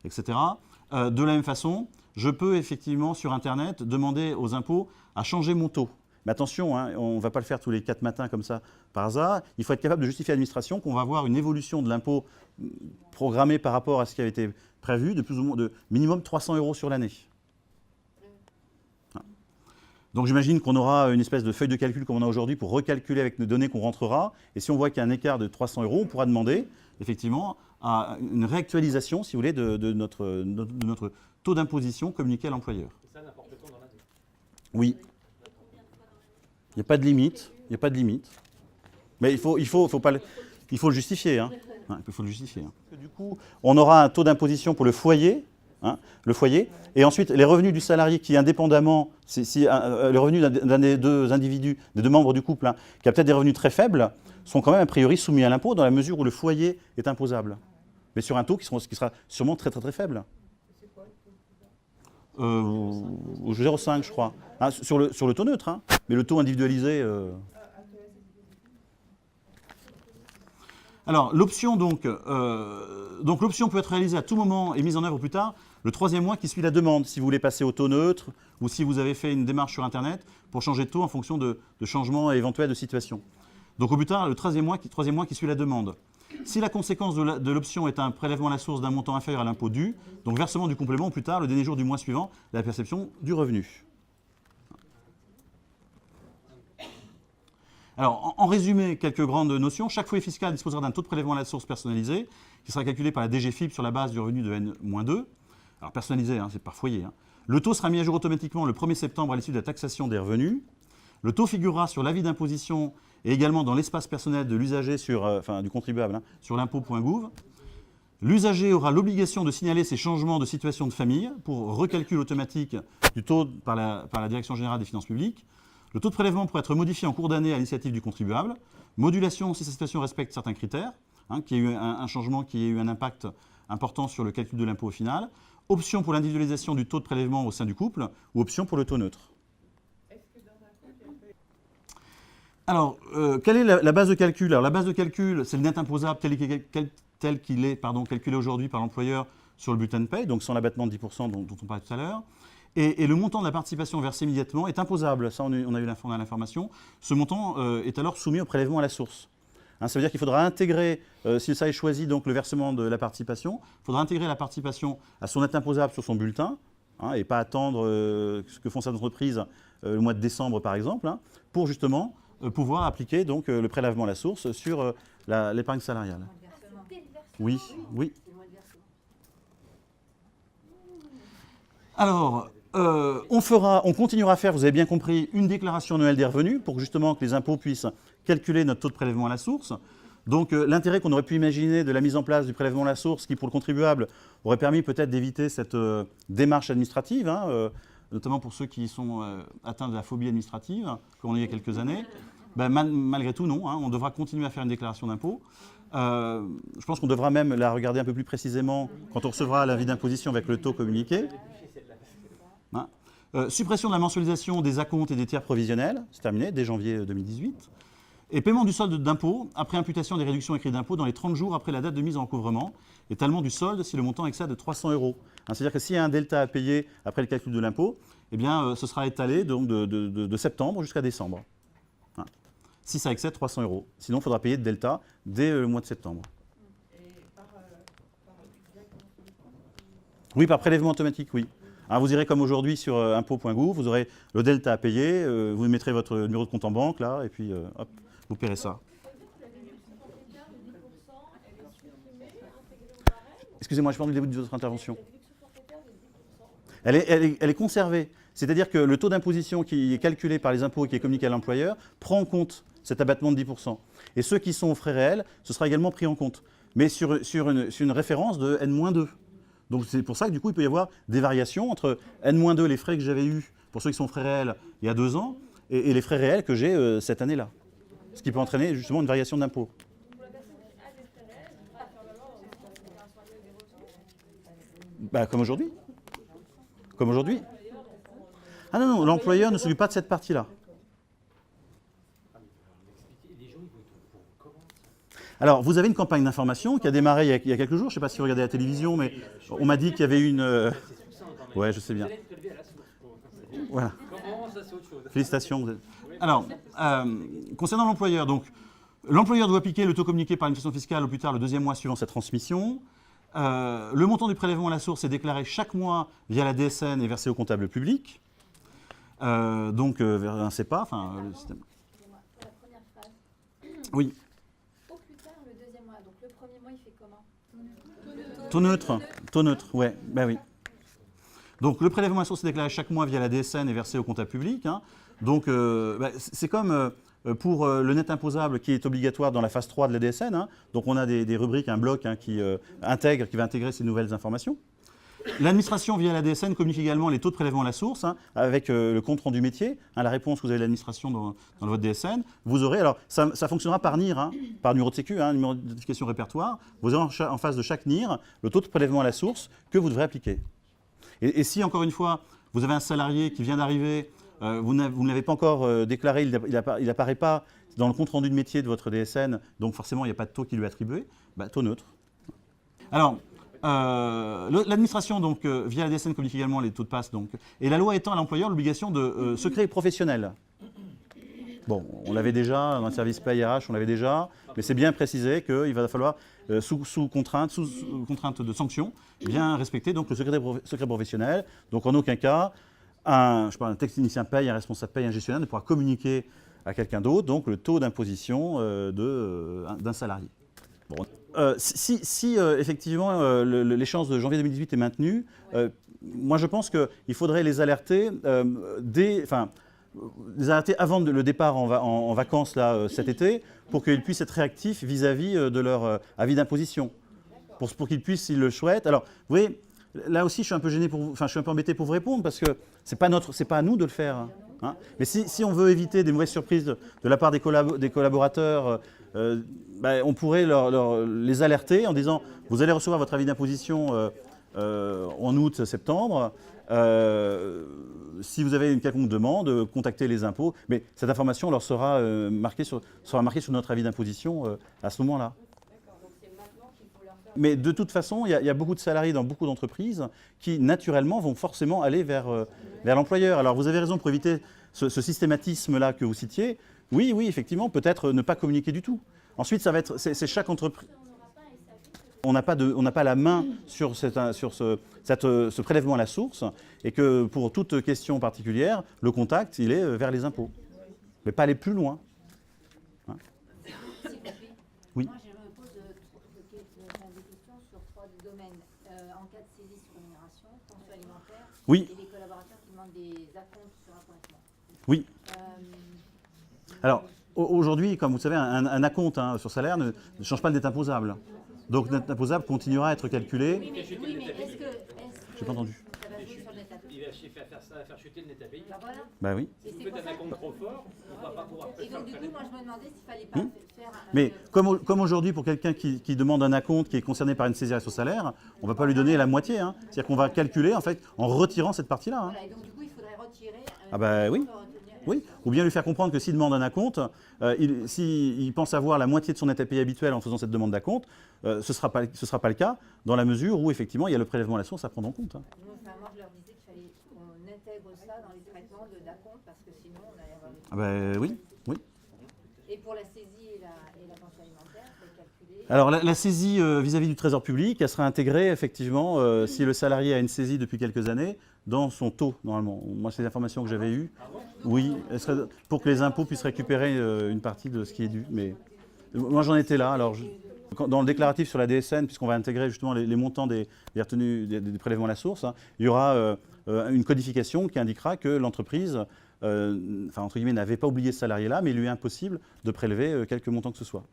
etc. De la même façon, je peux effectivement sur Internet demander aux impôts à changer mon taux. Mais attention, on ne va pas le faire tous les 4 matins comme ça par hasard. Il faut être capable de justifier à l'administration qu'on va avoir une évolution de l'impôt programmée par rapport à ce qui avait été prévu de minimum 300 € sur l'année. Donc j'imagine qu'on aura une espèce de feuille de calcul comme on a aujourd'hui pour recalculer avec nos données qu'on rentrera. Et si on voit qu'il y a un écart de 300 €, on pourra demander effectivement à une réactualisation, si vous voulez, de notre taux d'imposition communiqué à l'employeur. Et ça, n'importe quand dans l'année. Oui. Il n'y a pas de limite. Il n'y a pas de limite. Mais il faut le justifier. Il faut le justifier. Du coup, on aura un taux d'imposition pour le foyer. Et ensuite, les revenus du salarié qui, indépendamment, les revenus d'un des 2 individus, des 2 membres du couple, qui a peut-être des revenus très faibles, sont quand même a priori soumis à l'impôt dans la mesure où le foyer est imposable. Mais sur un taux qui sera sûrement très très très faible. 0,5 je crois. Sur le taux neutre, mais le taux individualisé... Alors, l'option l'option peut être réalisée à tout moment et mise en œuvre plus tard, le 3e mois qui suit la demande, si vous voulez passer au taux neutre ou si vous avez fait une démarche sur Internet pour changer de taux en fonction de changements éventuels de situation. Donc au plus tard, le 3e mois qui suit la demande. Si la conséquence de l'option est un prélèvement à la source d'un montant inférieur à l'impôt dû, donc versement du complément au plus tard, le dernier jour du mois suivant, la perception du revenu. Alors, en résumé, quelques grandes notions. Chaque foyer fiscal disposera d'un taux de prélèvement à la source personnalisé qui sera calculé par la DGFiP sur la base du revenu de N-2. Alors, personnalisé, c'est par foyer. Le taux sera mis à jour automatiquement le 1er septembre à l'issue de la taxation des revenus. Le taux figurera sur l'avis d'imposition et également dans l'espace personnel de l'usager, du contribuable, sur l'impôt.gouv. L'usager aura l'obligation de signaler ces changements de situation de famille pour recalcul automatique du taux par la Direction générale des finances publiques. Le taux de prélèvement pourrait être modifié en cours d'année à l'initiative du contribuable. Modulation si sa situation respecte certains critères, qu'il y ait eu un changement qui ait eu un impact important sur le calcul de l'impôt au final. Option pour l'individualisation du taux de prélèvement au sein du couple ou option pour le taux neutre. Alors, quelle est la base de calcul? Alors, la base de calcul, c'est le net imposable tel qu'il est calculé aujourd'hui par l'employeur sur le bulletin de paie, donc sans l'abattement de 10% dont on parlait tout à l'heure. Et le montant de la participation versée immédiatement est imposable. Ça, on a eu l'information. Ce montant est alors soumis au prélèvement à la source. Hein, ça veut dire qu'il faudra intégrer, si ça est choisi, donc le versement de la participation, il faudra intégrer la participation à son net imposable sur son bulletin, hein, et pas attendre ce que font certaines entreprises le mois de décembre, par exemple, hein, pour justement pouvoir appliquer donc, le prélèvement à la source sur l'épargne salariale. Oui, oui. Alors, on continuera à faire, vous avez bien compris, une déclaration annuelle des revenus pour justement que les impôts puissent calculer notre taux de prélèvement à la source. Donc l'intérêt qu'on aurait pu imaginer de la mise en place du prélèvement à la source qui pour le contribuable aurait permis peut-être d'éviter cette démarche administrative, hein, notamment pour ceux qui sont atteints de la phobie administrative, comme on a eu il y a quelques années, ben, malgré tout non, hein, on devra continuer à faire une déclaration d'impôt. Je pense qu'on devra même la regarder un peu plus précisément quand on recevra l'avis d'imposition avec le taux communiqué. Hein. Suppression de la mensualisation des acomptes et des tiers provisionnels, c'est terminé dès janvier 2018. Et paiement du solde d'impôt après imputation des réductions écrites d'impôt dans les 30 jours après la date de mise en recouvrement, étalement du solde si le montant excède de 300 €. Hein, c'est-à-dire que s'il y a un delta à payer après le calcul de l'impôt, eh bien, ce sera étalé donc, de septembre jusqu'à décembre. Hein. Si ça excède 300 €. Sinon, il faudra payer de delta dès le mois de septembre. Oui, par prélèvement automatique, oui. Alors, vous irez comme aujourd'hui sur impôt.gouv, vous aurez le delta à payer, vous mettrez votre numéro de compte en banque, là, et puis hop, vous paierez ça. Excusez-moi, je n'ai pas entendu le début de votre intervention. Elle est conservée. C'est-à-dire que le taux d'imposition qui est calculé par les impôts et qui est communiqué à l'employeur prend en compte cet abattement de 10%. Et ceux qui sont aux frais réels, ce sera également pris en compte. Mais sur une référence de N-2. Donc c'est pour ça que du coup, il peut y avoir des variations entre N-2, les frais que j'avais eus pour ceux qui sont frais réels il y a 2 ans, et les frais réels que j'ai cette année-là. Ce qui peut entraîner justement une variation d'impôt. Bah, comme aujourd'hui. Comme aujourd'hui. Ah non, non, l'employeur ne s'occupe pas de cette partie-là. Alors, vous avez une campagne d'information qui a démarré il y a quelques jours. Je ne sais pas si vous regardez la télévision, mais on m'a dit qu'il y avait une... Ouais, je sais bien. Voilà. Félicitations. Alors, concernant l'employeur, donc, l'employeur doit appliquer le taux communiqué par l'administration fiscale au plus tard le 2e mois suivant sa transmission. Le montant du prélèvement à la source est déclaré chaque mois via la DSN et versé au comptable public. Donc, vers un CEPA, enfin, le système. Excusez-moi, pour la première phrase. Oui. Au plus tard, le 2e mois. Donc, le 1er mois, il fait comment? Taux neutre. Taux neutre, ouais, ben oui. Donc, le prélèvement à la source est déclaré chaque mois via la DSN et versé au comptable public. Hein. Donc, c'est comme pour le net imposable qui est obligatoire dans la phase 3 de la DSN. Hein. Donc, on a des rubriques, un bloc hein, qui va intégrer ces nouvelles informations. L'administration, via la DSN, communique également les taux de prélèvement à la source, hein, avec le compte rendu métier, hein, la réponse que vous avez de l'administration dans votre DSN. Vous aurez, alors ça fonctionnera par NIR, hein, par numéro de sécu, hein, numéro d'identification répertoire. Vous aurez en face de chaque NIR le taux de prélèvement à la source que vous devrez appliquer. Et si, encore une fois, vous avez un salarié qui vient d'arriver, vous ne l'avez pas encore déclaré, il n'apparaît pas dans le compte rendu de métier de votre DSN, donc forcément il n'y a pas de taux qui lui est attribué, bah, taux neutre. Alors, l'administration, donc, via la DSN, communique également les taux de passe. Donc, et la loi étend à l'employeur l'obligation de secret professionnel. Bon, on l'avait déjà, dans le service paye RH, on l'avait déjà, mais c'est bien précisé qu'il va falloir, sous contrainte de sanction, bien respecter donc, le secret professionnel. Donc, en aucun cas, un technicien paye, un responsable paye, un gestionnaire ne pourra communiquer à quelqu'un d'autre, donc le taux d'imposition d'un salarié. Bon. Si effectivement l'échéance de janvier 2018 est maintenue, moi je pense qu'il faudrait les alerter, les alerter avant le départ en vacances là, cet été, pour qu'ils puissent être réactifs vis-à-vis de leur avis d'imposition, pour qu'ils puissent, s'ils le souhaitent. Alors, vous voyez, là aussi je suis un peu gêné je suis un peu embêté pour vous répondre, parce que c'est pas à nous de le faire. Hein. Mais si on veut éviter des mauvaises surprises de la part des collaborateurs, on pourrait les alerter en disant « Vous allez recevoir votre avis d'imposition en août, septembre. Si vous avez une quelconque demande, contactez les impôts. » Mais cette information leur sera marquée sur notre avis d'imposition à ce moment-là. Mais de toute façon, il y a beaucoup de salariés dans beaucoup d'entreprises qui, naturellement, vont forcément aller vers l'employeur. Alors, vous avez raison, pour éviter ce systématisme-là que vous citiez, oui, effectivement, peut-être ne pas communiquer du tout. Ensuite, ça va être, c'est chaque entreprise. On n'a pas la main sur ce prélèvement à la source et que pour toute question particulière, le contact, il est vers les impôts. Mais pas aller plus loin. Hein? Oui. Moi, je me pose des questions sur 3 domaines. En cas de saisie sur rémunération, pension alimentaire, Oui. et les collaborateurs qui demandent des acomptes sur appointement. Oui. Alors, aujourd'hui, comme vous savez, un acompte sur salaire ne change pas le net imposable. Donc, le net imposable continuera à être calculé. Oui, mais est-ce que J'ai pas entendu. ça va jouer sur le net imposable? Il va faire chuter le net API. Ben voilà. Bah oui. Et Si c'est vous pour faites ça un compte trop fort, on ne va pas pouvoir Et faire donc, le du coup, prélèvement. moi, je me demandais s'il fallait pas faire Mais comme aujourd'hui, pour quelqu'un qui demande un acompte qui est concerné par une saisie sur salaire, on ne va pas lui donner la moitié. Hein. C'est-à-dire qu'on va calculer en fait en retirant cette partie-là. Hein. Voilà, et donc, du coup, il faudrait retirer. Ah bah oui. Oui, ou bien lui faire comprendre que s'il demande un acompte, s'il pense avoir la moitié de son net à payer habituel en faisant cette demande d'acompte, ce ne sera pas le cas, dans la mesure où effectivement il y a le prélèvement à la source à prendre en compte. Hein. Moi, je leur disais qu'il fallait qu'on intègre ça dans les traitements d'acompte, parce que sinon, on allait avoir des... Ah bah oui, oui. Et pour la saisie et la pension alimentaire, il faut calculer... Alors la saisie vis-à-vis du Trésor public, elle sera intégrée effectivement si le salarié a une saisie depuis quelques années dans son taux normalement. Moi c'est les informations que j'avais eues. Oui, elle serait, pour que les impôts puissent récupérer une partie de ce qui est dû. Mais moi j'en étais là. Alors dans le déclaratif sur la DSN, puisqu'on va intégrer justement les montants des retenues des prélèvements à la source, hein, il y aura une codification qui indiquera que l'entreprise, enfin entre guillemets, n'avait pas oublié ce salarié-là, mais il lui est impossible de prélever quelque montant que ce soit.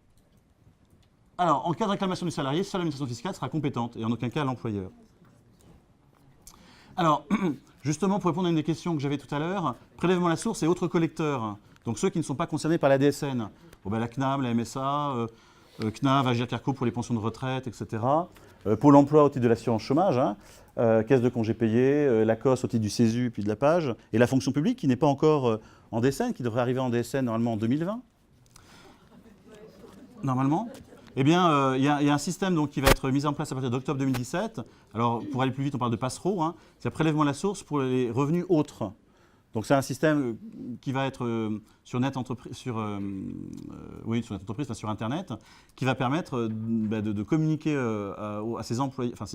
Alors, en cas de réclamation du salarié, seule l'administration fiscale sera compétente et en aucun cas l'employeur. Alors, justement, pour répondre à une des questions que j'avais tout à l'heure, prélèvement à la source et autres collecteurs, donc ceux qui ne sont pas concernés par la DSN, la CNAM, la MSA, CNAV, Agir Carco pour les pensions de retraite, etc. Pôle emploi au titre de l'assurance chômage, hein, caisse de congés payés, la COS au titre du CESU puis de la PAGE, et la fonction publique qui n'est pas encore en DSN, qui devrait arriver en DSN normalement en 2020. Normalement. Eh bien, il y a un système donc, qui va être mis en place à partir d'octobre 2017. Alors, pour aller plus vite, on parle de passereau. Hein. C'est un prélèvement à la source pour les revenus autres. Donc, c'est un système qui va être sur Net Entreprise, sur Net Entreprise, enfin, sur Internet, qui va permettre de communiquer à ses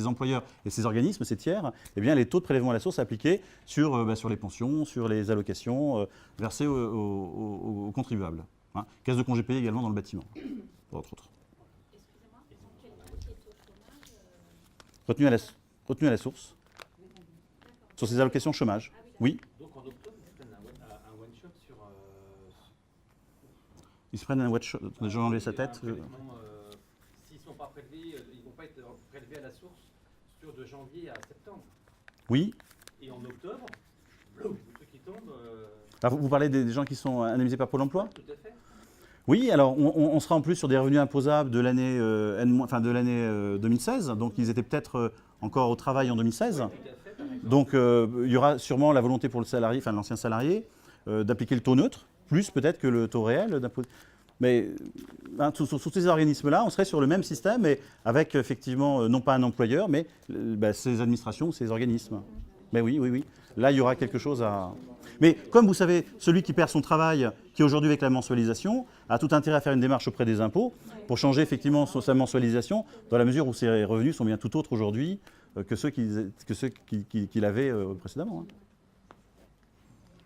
employeurs et ses organismes, ces tiers, eh bien, les taux de prélèvement à la source appliqués sur les pensions, sur les allocations versées aux contribuables. Hein. Caisse de congés payés également dans le bâtiment, entre autres. Retenu à la source. Sur ces allocations chômage. Oui. Donc en octobre, ils se prennent un one-shot sur... Ils se prennent un one-shot. J'ai enlevé sa tête. S'ils ne sont pas prélevés, ils ne vont pas être prélevés à la source sur de janvier à septembre. Oui. Et en octobre, le truc qui tombe... Alors, vous parlez des gens qui sont indemnisés par Pôle emploi ? Tout à fait. Oui, alors on sera en plus sur des revenus imposables de l'année 2016, donc ils étaient peut-être encore au travail en 2016. Donc il y aura sûrement la volonté pour le salarié, enfin l'ancien salarié, d'appliquer le taux neutre, plus peut-être que le taux réel d'impôt. Mais sur ces organismes-là, on serait sur le même système, mais avec effectivement non pas un employeur, mais ces administrations, ces organismes. Mais oui. Là, il y aura quelque chose à... Mais comme vous savez, celui qui perd son travail, qui aujourd'hui avec la mensualisation, a tout intérêt à faire une démarche auprès des impôts pour changer effectivement sa mensualisation, dans la mesure où ses revenus sont bien tout autres aujourd'hui que ceux qu'il avait précédemment. Hein.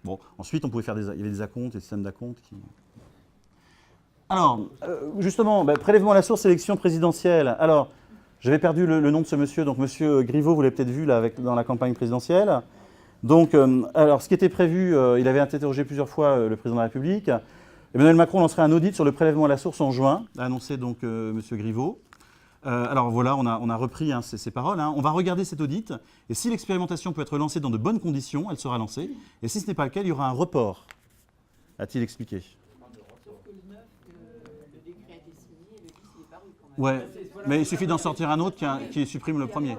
Bon, ensuite, on pouvait faire il y avait des acomptes, des systèmes d'acomptes qui... Alors, justement, prélèvement à la source, élection présidentielle. Alors, j'avais perdu le nom de ce monsieur, donc monsieur Griveaux, vous l'avez peut-être vu là, dans la campagne présidentielle. Donc, alors, ce qui était prévu, il avait interrogé plusieurs fois le président de la République. Emmanuel Macron lancerait un audit sur le prélèvement à la source en juin, a annoncé donc monsieur Griveaux. Alors voilà, on a repris ces paroles. Hein. On va regarder cet audit, et si l'expérimentation peut être lancée dans de bonnes conditions, elle sera lancée. Et si ce n'est pas le cas, il y aura un report, a-t-il expliqué. Ouais, mais il suffit d'en sortir un autre qui supprime le premier.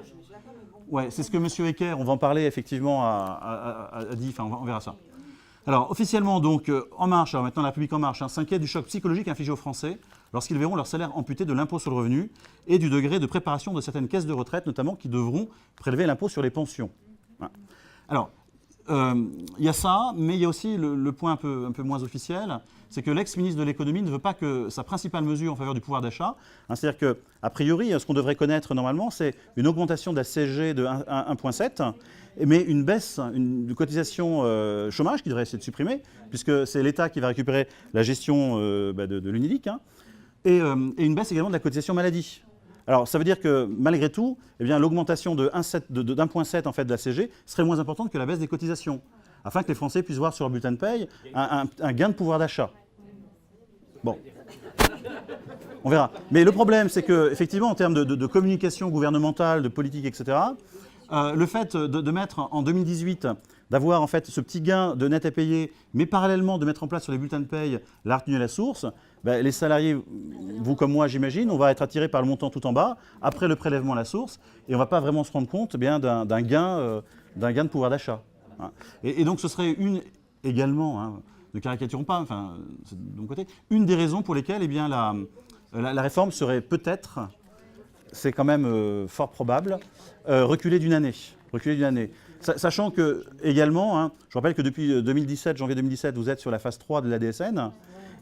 Ouais, c'est ce que M. Ecker, on va en parler effectivement, a dit, enfin on verra ça. Alors officiellement donc, En Marche, alors maintenant la République En Marche, s'inquiète du choc psychologique infligé aux Français lorsqu'ils verront leur salaire amputé de l'impôt sur le revenu et du degré de préparation de certaines caisses de retraite, notamment qui devront prélever l'impôt sur les pensions. Ouais. Alors, il y a ça, mais il y a aussi le point un peu moins officiel, c'est que l'ex-ministre de l'économie ne veut pas que sa principale mesure en faveur du pouvoir d'achat, hein, c'est-à-dire qu'a priori, ce qu'on devrait connaître normalement, c'est une augmentation de la CSG de 1,7, mais une baisse de cotisation chômage qui devrait essayer de supprimer, puisque c'est l'État qui va récupérer la gestion de l'UNIDIC, hein, et une baisse également de la cotisation maladie. Alors, ça veut dire que, malgré tout, eh bien, l'augmentation de 1,7 en fait, de la CSG serait moins importante que la baisse des cotisations, afin que les Français puissent voir sur leur bulletin de paye un gain de pouvoir d'achat. Bon, on verra. Mais le problème, c'est qu'effectivement, en termes de communication gouvernementale, de politique, etc., le fait de mettre en 2018, d'avoir en fait ce petit gain de net à payer, mais parallèlement de mettre en place sur les bulletins de paye la retenue à la source, ben, les salariés, vous comme moi j'imagine, on va être attirés par le montant tout en bas, après le prélèvement à la source, et on ne va pas vraiment se rendre compte d'un gain de pouvoir d'achat. Hein. Et donc ce serait également, hein, ne caricaturons pas, enfin, c'est de mon côté, une des raisons pour lesquelles eh bien, la réforme serait peut-être, c'est quand même fort probable, reculée d'une année. Sachant que, également, hein, je rappelle que depuis janvier 2017, vous êtes sur la phase 3 de la DSN.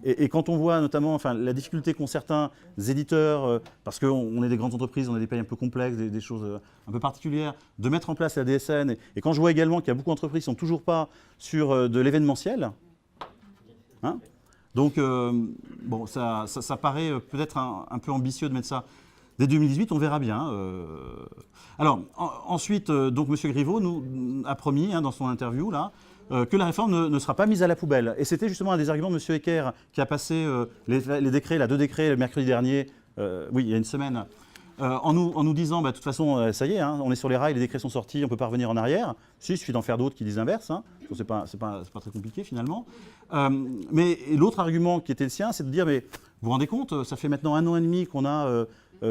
Et quand on voit notamment la difficulté qu'ont certains éditeurs, parce qu'on est des grandes entreprises, on a des payes un peu complexes, des choses un peu particulières, de mettre en place la DSN. Et quand je vois également qu'il y a beaucoup d'entreprises qui ne sont toujours pas sur de l'événementiel, hein, donc bon, ça paraît peut-être un peu ambitieux de mettre ça. Dès 2018, on verra bien. Alors, ensuite, donc M. Griveaux nous a promis, hein, dans son interview, là, que la réforme ne sera pas mise à la poubelle. Et c'était justement un des arguments de M. Ecker, qui a passé les décrets, deux décrets, le mercredi dernier, oui, il y a une semaine, en nous disant, bah, de toute façon, ça y est, hein, on est sur les rails, les décrets sont sortis, on ne peut pas revenir en arrière. Si, il suffit d'en faire d'autres qui disent l'inverse. Hein. C'est pas très compliqué, finalement. Mais l'autre argument qui était le sien, c'est de dire, mais vous vous rendez compte, ça fait maintenant 1 an et demi qu'on a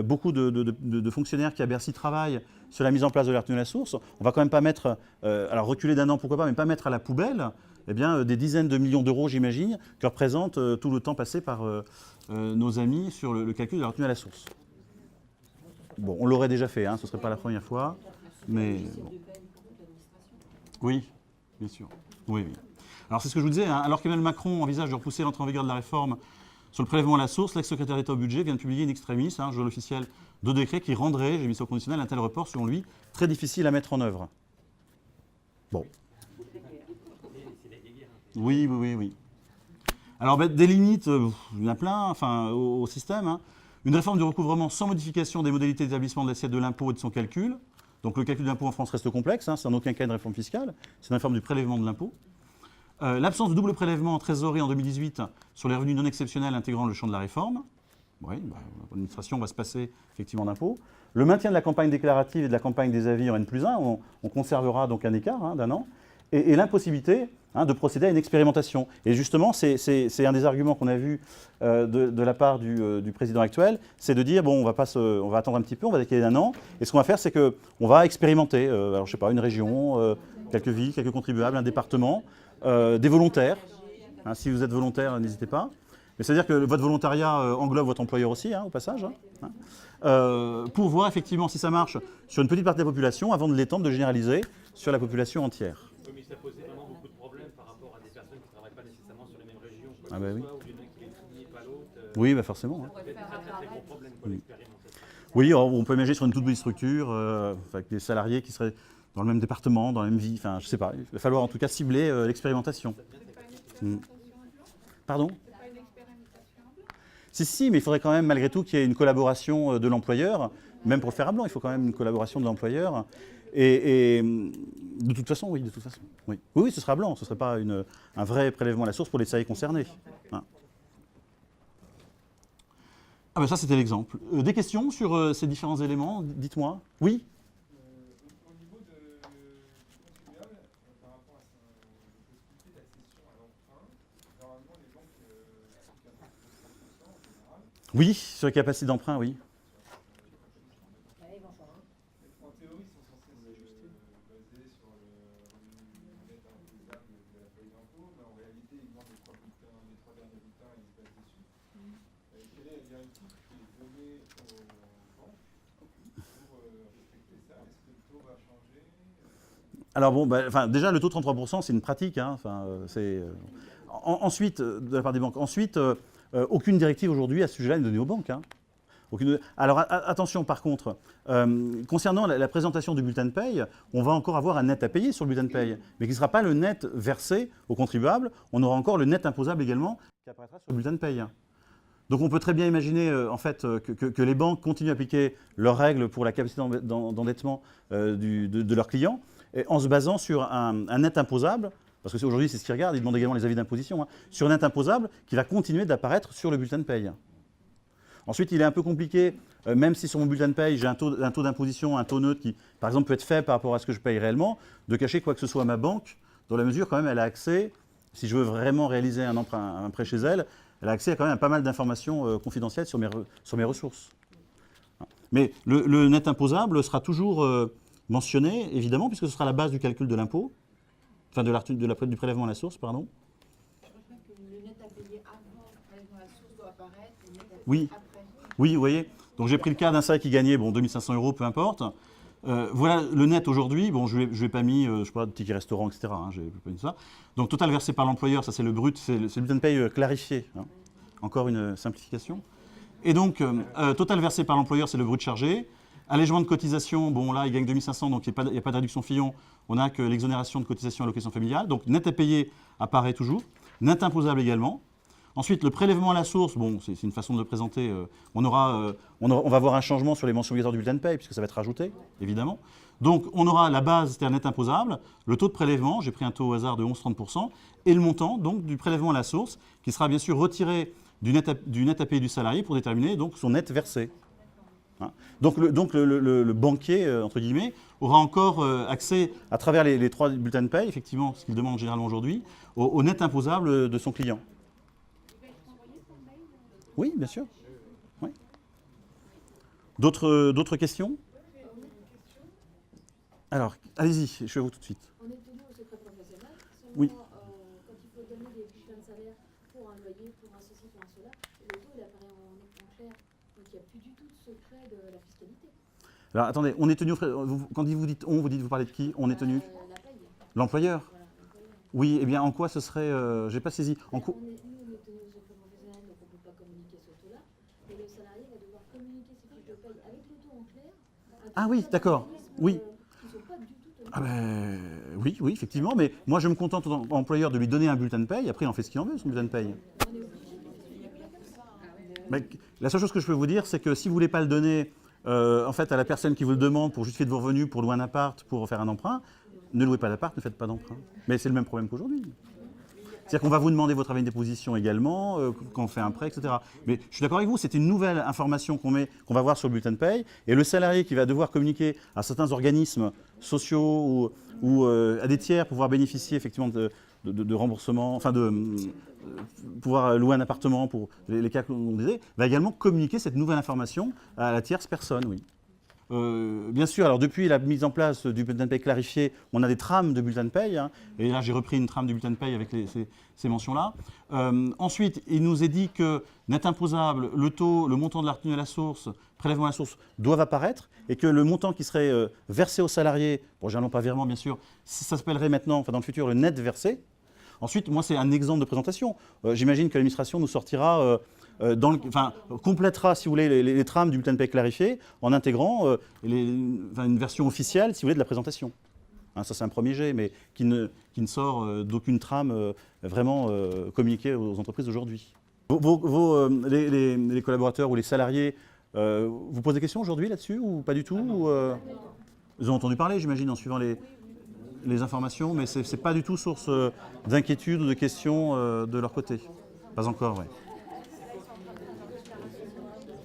beaucoup de fonctionnaires qui à Bercy travaillent sur la mise en place de la retenue à la source. On va quand même pas mettre, alors reculer d'1 an, pourquoi pas, mais pas mettre à la poubelle eh bien, des dizaines de millions d'euros, j'imagine, que représente tout le temps passé par nos amis sur le calcul de la retenue à la source. Bon, on l'aurait déjà fait, hein, ce ne serait pas la première fois, mais bon. Oui, bien sûr. Oui. Alors c'est ce que je vous disais, hein, alors qu'Emmanuel Macron envisage de repousser l'entrée en vigueur de la réforme sur le prélèvement à la source, l'ex-secrétaire d'État au budget vient de publier in extremis, hein, journal officiel, 2 décrets qui rendraient, j'ai mis ça au conditionnel, un tel report, selon lui, très difficile à mettre en œuvre. Bon. Oui. Alors, ben, des limites, il y en a plein, enfin, au système. Hein. Une réforme du recouvrement sans modification des modalités d'établissement de l'assiette de l'impôt et de son calcul. Donc, le calcul de l'impôt en France reste complexe, hein, c'est en aucun cas une réforme fiscale, c'est une réforme du prélèvement de l'impôt. L'absence de double prélèvement en trésorerie en 2018 sur les revenus non exceptionnels intégrant le champ de la réforme. Oui, bah, l'administration va se passer effectivement d'impôts. Le maintien de la campagne déclarative et de la campagne des avis en N+1, on conservera donc un écart hein, d'1 an. Et l'impossibilité hein, de procéder à une expérimentation. Et justement, c'est un des arguments qu'on a vu de la part du président actuel, c'est de dire, bon, on va attendre un petit peu, on va décaler d'1 an, et ce qu'on va faire, c'est qu'on va expérimenter, alors je sais pas, une région, quelques villes, quelques contribuables, un département, des volontaires. Hein, si vous êtes volontaire, n'hésitez pas. Mais c'est-à-dire que votre volontariat englobe votre employeur aussi, hein, au passage, hein, pour voir effectivement si ça marche sur une petite partie de la population avant de l'étendre, de généraliser sur la population entière. Oui, mais ça posait vraiment beaucoup de problèmes par rapport à des personnes qui ne travaillent pas nécessairement sur les mêmes régions, quoi, Ah bah oui. ou il y en a qui les trignent, pas l'autre. Oui, bah forcément. Hein. Ça peut être un très gros problème, quoi, l'expérimentation. Oui, on peut imaginer sur une toute petite structure, avec des salariés qui seraient dans le même département, dans la même vie, enfin, je sais pas. Il va falloir en tout cas cibler l'expérimentation. Pardon ? Si, mais il faudrait quand même, malgré tout, qu'il y ait une collaboration de l'employeur, même pour le fer à blanc, il faut quand même une collaboration de l'employeur. Et de toute façon, oui, Oui, ce sera blanc, ce ne serait pas un vrai prélèvement à la source pour les salariés concernés. Hein. Ah ben ça, c'était l'exemple. Des questions sur ces différents éléments ? Dites-moi. Oui ? Au niveau du contribuable, par rapport à sa possibilité d'accession à l'emprunt, normalement, les banques appliquent un peu en général. Oui, sur les capacités d'emprunt, oui. En théorie, ils sont censés se baser sur le revenu net imposable de la feuille d'impôt, mais en réalité, ils demandent les 3 derniers bulletins et ils se basent dessus. Quelle est la directive qui est donnée aux banques pour respecter ça ? Est-ce que le taux va changer ? Alors bon, déjà le taux de 33%, c'est une pratique. Hein, ensuite, de la part des banques. Ensuite, aucune directive aujourd'hui à ce sujet-là n'est donnée aux banques. Hein. Alors attention par contre, concernant la présentation du bulletin de paye, on va encore avoir un net à payer sur le bulletin de paye, mais qui ne sera pas le net versé aux contribuables, on aura encore le net imposable également qui apparaîtra sur le bulletin de paye. Donc on peut très bien imaginer en fait, que les banques continuent à appliquer leurs règles pour la capacité d'endettement de leurs clients, en se basant sur un net imposable, parce que aujourd'hui c'est ce qu'ils regardent, ils demandent également les avis d'imposition, hein, sur un net imposable qui va continuer d'apparaître sur le bulletin de paye. Ensuite, il est un peu compliqué, même si sur mon bulletin de paye, j'ai un taux d'imposition, un taux neutre qui, par exemple, peut être faible par rapport à ce que je paye réellement, de cacher quoi que ce soit à ma banque, dans la mesure, quand même, elle a accès, si je veux vraiment réaliser un prêt chez elle, elle a accès à quand même à pas mal d'informations confidentielles sur mes ressources. Mais le net imposable sera toujours mentionné, évidemment, puisque ce sera la base du calcul de l'impôt, enfin du prélèvement à la source, pardon. Je crois que le net à payer avant le prélèvement à la source doit apparaître, le net à payer Oui. après. Oui, vous voyez. Donc j'ai pris le cas d'un salarié qui gagnait 2500 €, peu importe. Voilà le net aujourd'hui. Bon, je n'ai pas mis, je sais pas, de tickets restaurant, etc. Hein, j'ai pas mis ça. Donc total versé par l'employeur, ça c'est le brut, c'est le bulletin de paye clarifié. Hein. Encore une simplification. Et donc total versé par l'employeur, c'est le brut chargé. Allègement de cotisation, bon là il gagne 2500, donc il n'y a pas de réduction Fillon. On n'a que l'exonération de cotisation allocation familiale. Donc net à payer apparaît toujours. Net imposable également. Ensuite, le prélèvement à la source, bon, c'est une façon de le présenter. On va avoir un changement sur les mentions obligatoires du bulletin de paye, puisque ça va être rajouté, évidemment. Donc, on aura la base, c'est-à-dire net imposable, le taux de prélèvement, j'ai pris un taux au hasard de 11,30%, et le montant donc, du prélèvement à la source, qui sera bien sûr retiré du net à payer du salarié pour déterminer donc, son net versé. Hein. Donc, le banquier, entre guillemets, aura encore accès, à travers les 3 bulletins de paye, effectivement, ce qu'il demande généralement aujourd'hui, au net imposable de son client. Oui, bien sûr. Oui. D'autres questions? Alors, allez-y, je suis à vous tout de suite. On est tenu au secret professionnel. Seulement, Oui. Quand il faut donner des bulletins de salaire pour un loyer, pour un ceci, pour un cela, le taux il apparaît en clair. Donc il n'y a plus du tout de secret de la fiscalité. Alors attendez, on est tenu, quand vous dites on, vous parlez de qui? On est tenu? La paye. L'employeur? Voilà, l'employeur. Oui, eh bien en quoi ce serait, j'ai pas saisi. En quoi? Nous, on est tenu au secret professionnel, donc on ne peut pas communiquer ce taux-là. Et le salarié va devoir communiquer ses fiches de paye avec le taux en clair. Ah oui, d'accord. Oui. Qui ne sont pas du tout tenus. Ah ben, oui, effectivement, mais moi je me contente en tant qu'employeur de lui donner un bulletin de paye, après il en fait ce qu'il en veut, son bulletin de paye. Mais la seule chose que je peux vous dire, c'est que si vous ne voulez pas le donner en fait, à la personne qui vous le demande pour justifier de vos revenus, pour louer un appart, pour faire un emprunt, ne louez pas d'appart, ne faites pas d'emprunt. Mais c'est le même problème qu'aujourd'hui. C'est-à-dire qu'on va vous demander votre avis d'imposition également, quand on fait un prêt, etc. Mais je suis d'accord avec vous, c'est une nouvelle information qu'on va voir sur le bulletin de paye. Et le salarié qui va devoir communiquer à certains organismes sociaux ou à des tiers pour pouvoir bénéficier effectivement de remboursement, enfin pouvoir louer un appartement pour les cas qu'on disait, va également communiquer cette nouvelle information à la tierce personne, oui. Bien sûr, alors depuis la mise en place du bulletin de paye clarifié, on a des trames de bulletin de paye, hein, et là j'ai repris une trame du bulletin de paye avec ces mentions-là. Ensuite, il nous est dit que net imposable, le taux, le montant de la retenue à la source, prélèvement à la source, doivent apparaître, et que le montant qui serait versé au salarié, bon, généralement pas virement bien sûr, ça s'appellerait maintenant, enfin dans le futur, le net versé. Ensuite, moi c'est un exemple de présentation. J'imagine que l'administration nous sortira... complétera, si vous voulez, les trames du bulletin de paie clarifié en intégrant une version officielle, si vous voulez, de la présentation. Hein, ça, c'est un premier jet, mais qui ne sort d'aucune trame vraiment communiquée aux entreprises d'aujourd'hui. Les collaborateurs ou les salariés vous posent des questions aujourd'hui là-dessus ou pas du tout ou, ils ont entendu parler, j'imagine, en suivant les informations, mais ce n'est pas du tout source d'inquiétude ou de questions de leur côté. Pas encore, oui.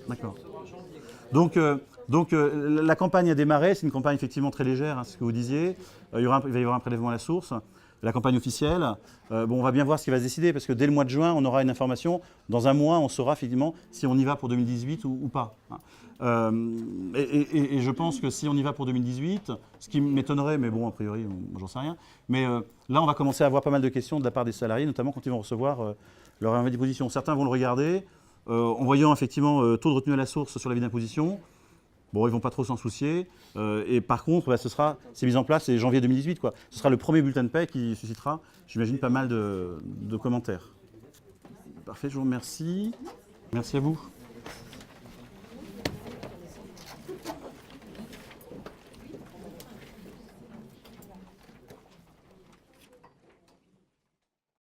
D'accord. Donc la campagne a démarré, c'est une campagne effectivement très légère, hein, c'est ce que vous disiez. Il va y avoir un prélèvement à la source, la campagne officielle. On va bien voir ce qui va se décider, parce que dès le mois de juin, on aura une information. Dans un mois, on saura effectivement si on y va pour 2018 ou pas. Et je pense que si on y va pour 2018, ce qui m'étonnerait, mais bon, a priori, j'en sais rien, mais là, on va commencer à avoir pas mal de questions de la part des salariés, notamment quand ils vont recevoir leur avis d'imposition. Certains vont le regarder, en voyant effectivement taux de retenue à la source sur l'avis d'imposition. Bon, ils vont pas trop s'en soucier. Et par contre, bah, c'est mis en place, c'est janvier 2018, quoi. Ce sera le premier bulletin de paie qui suscitera, j'imagine, pas mal de commentaires. Parfait, je vous remercie. Merci à vous.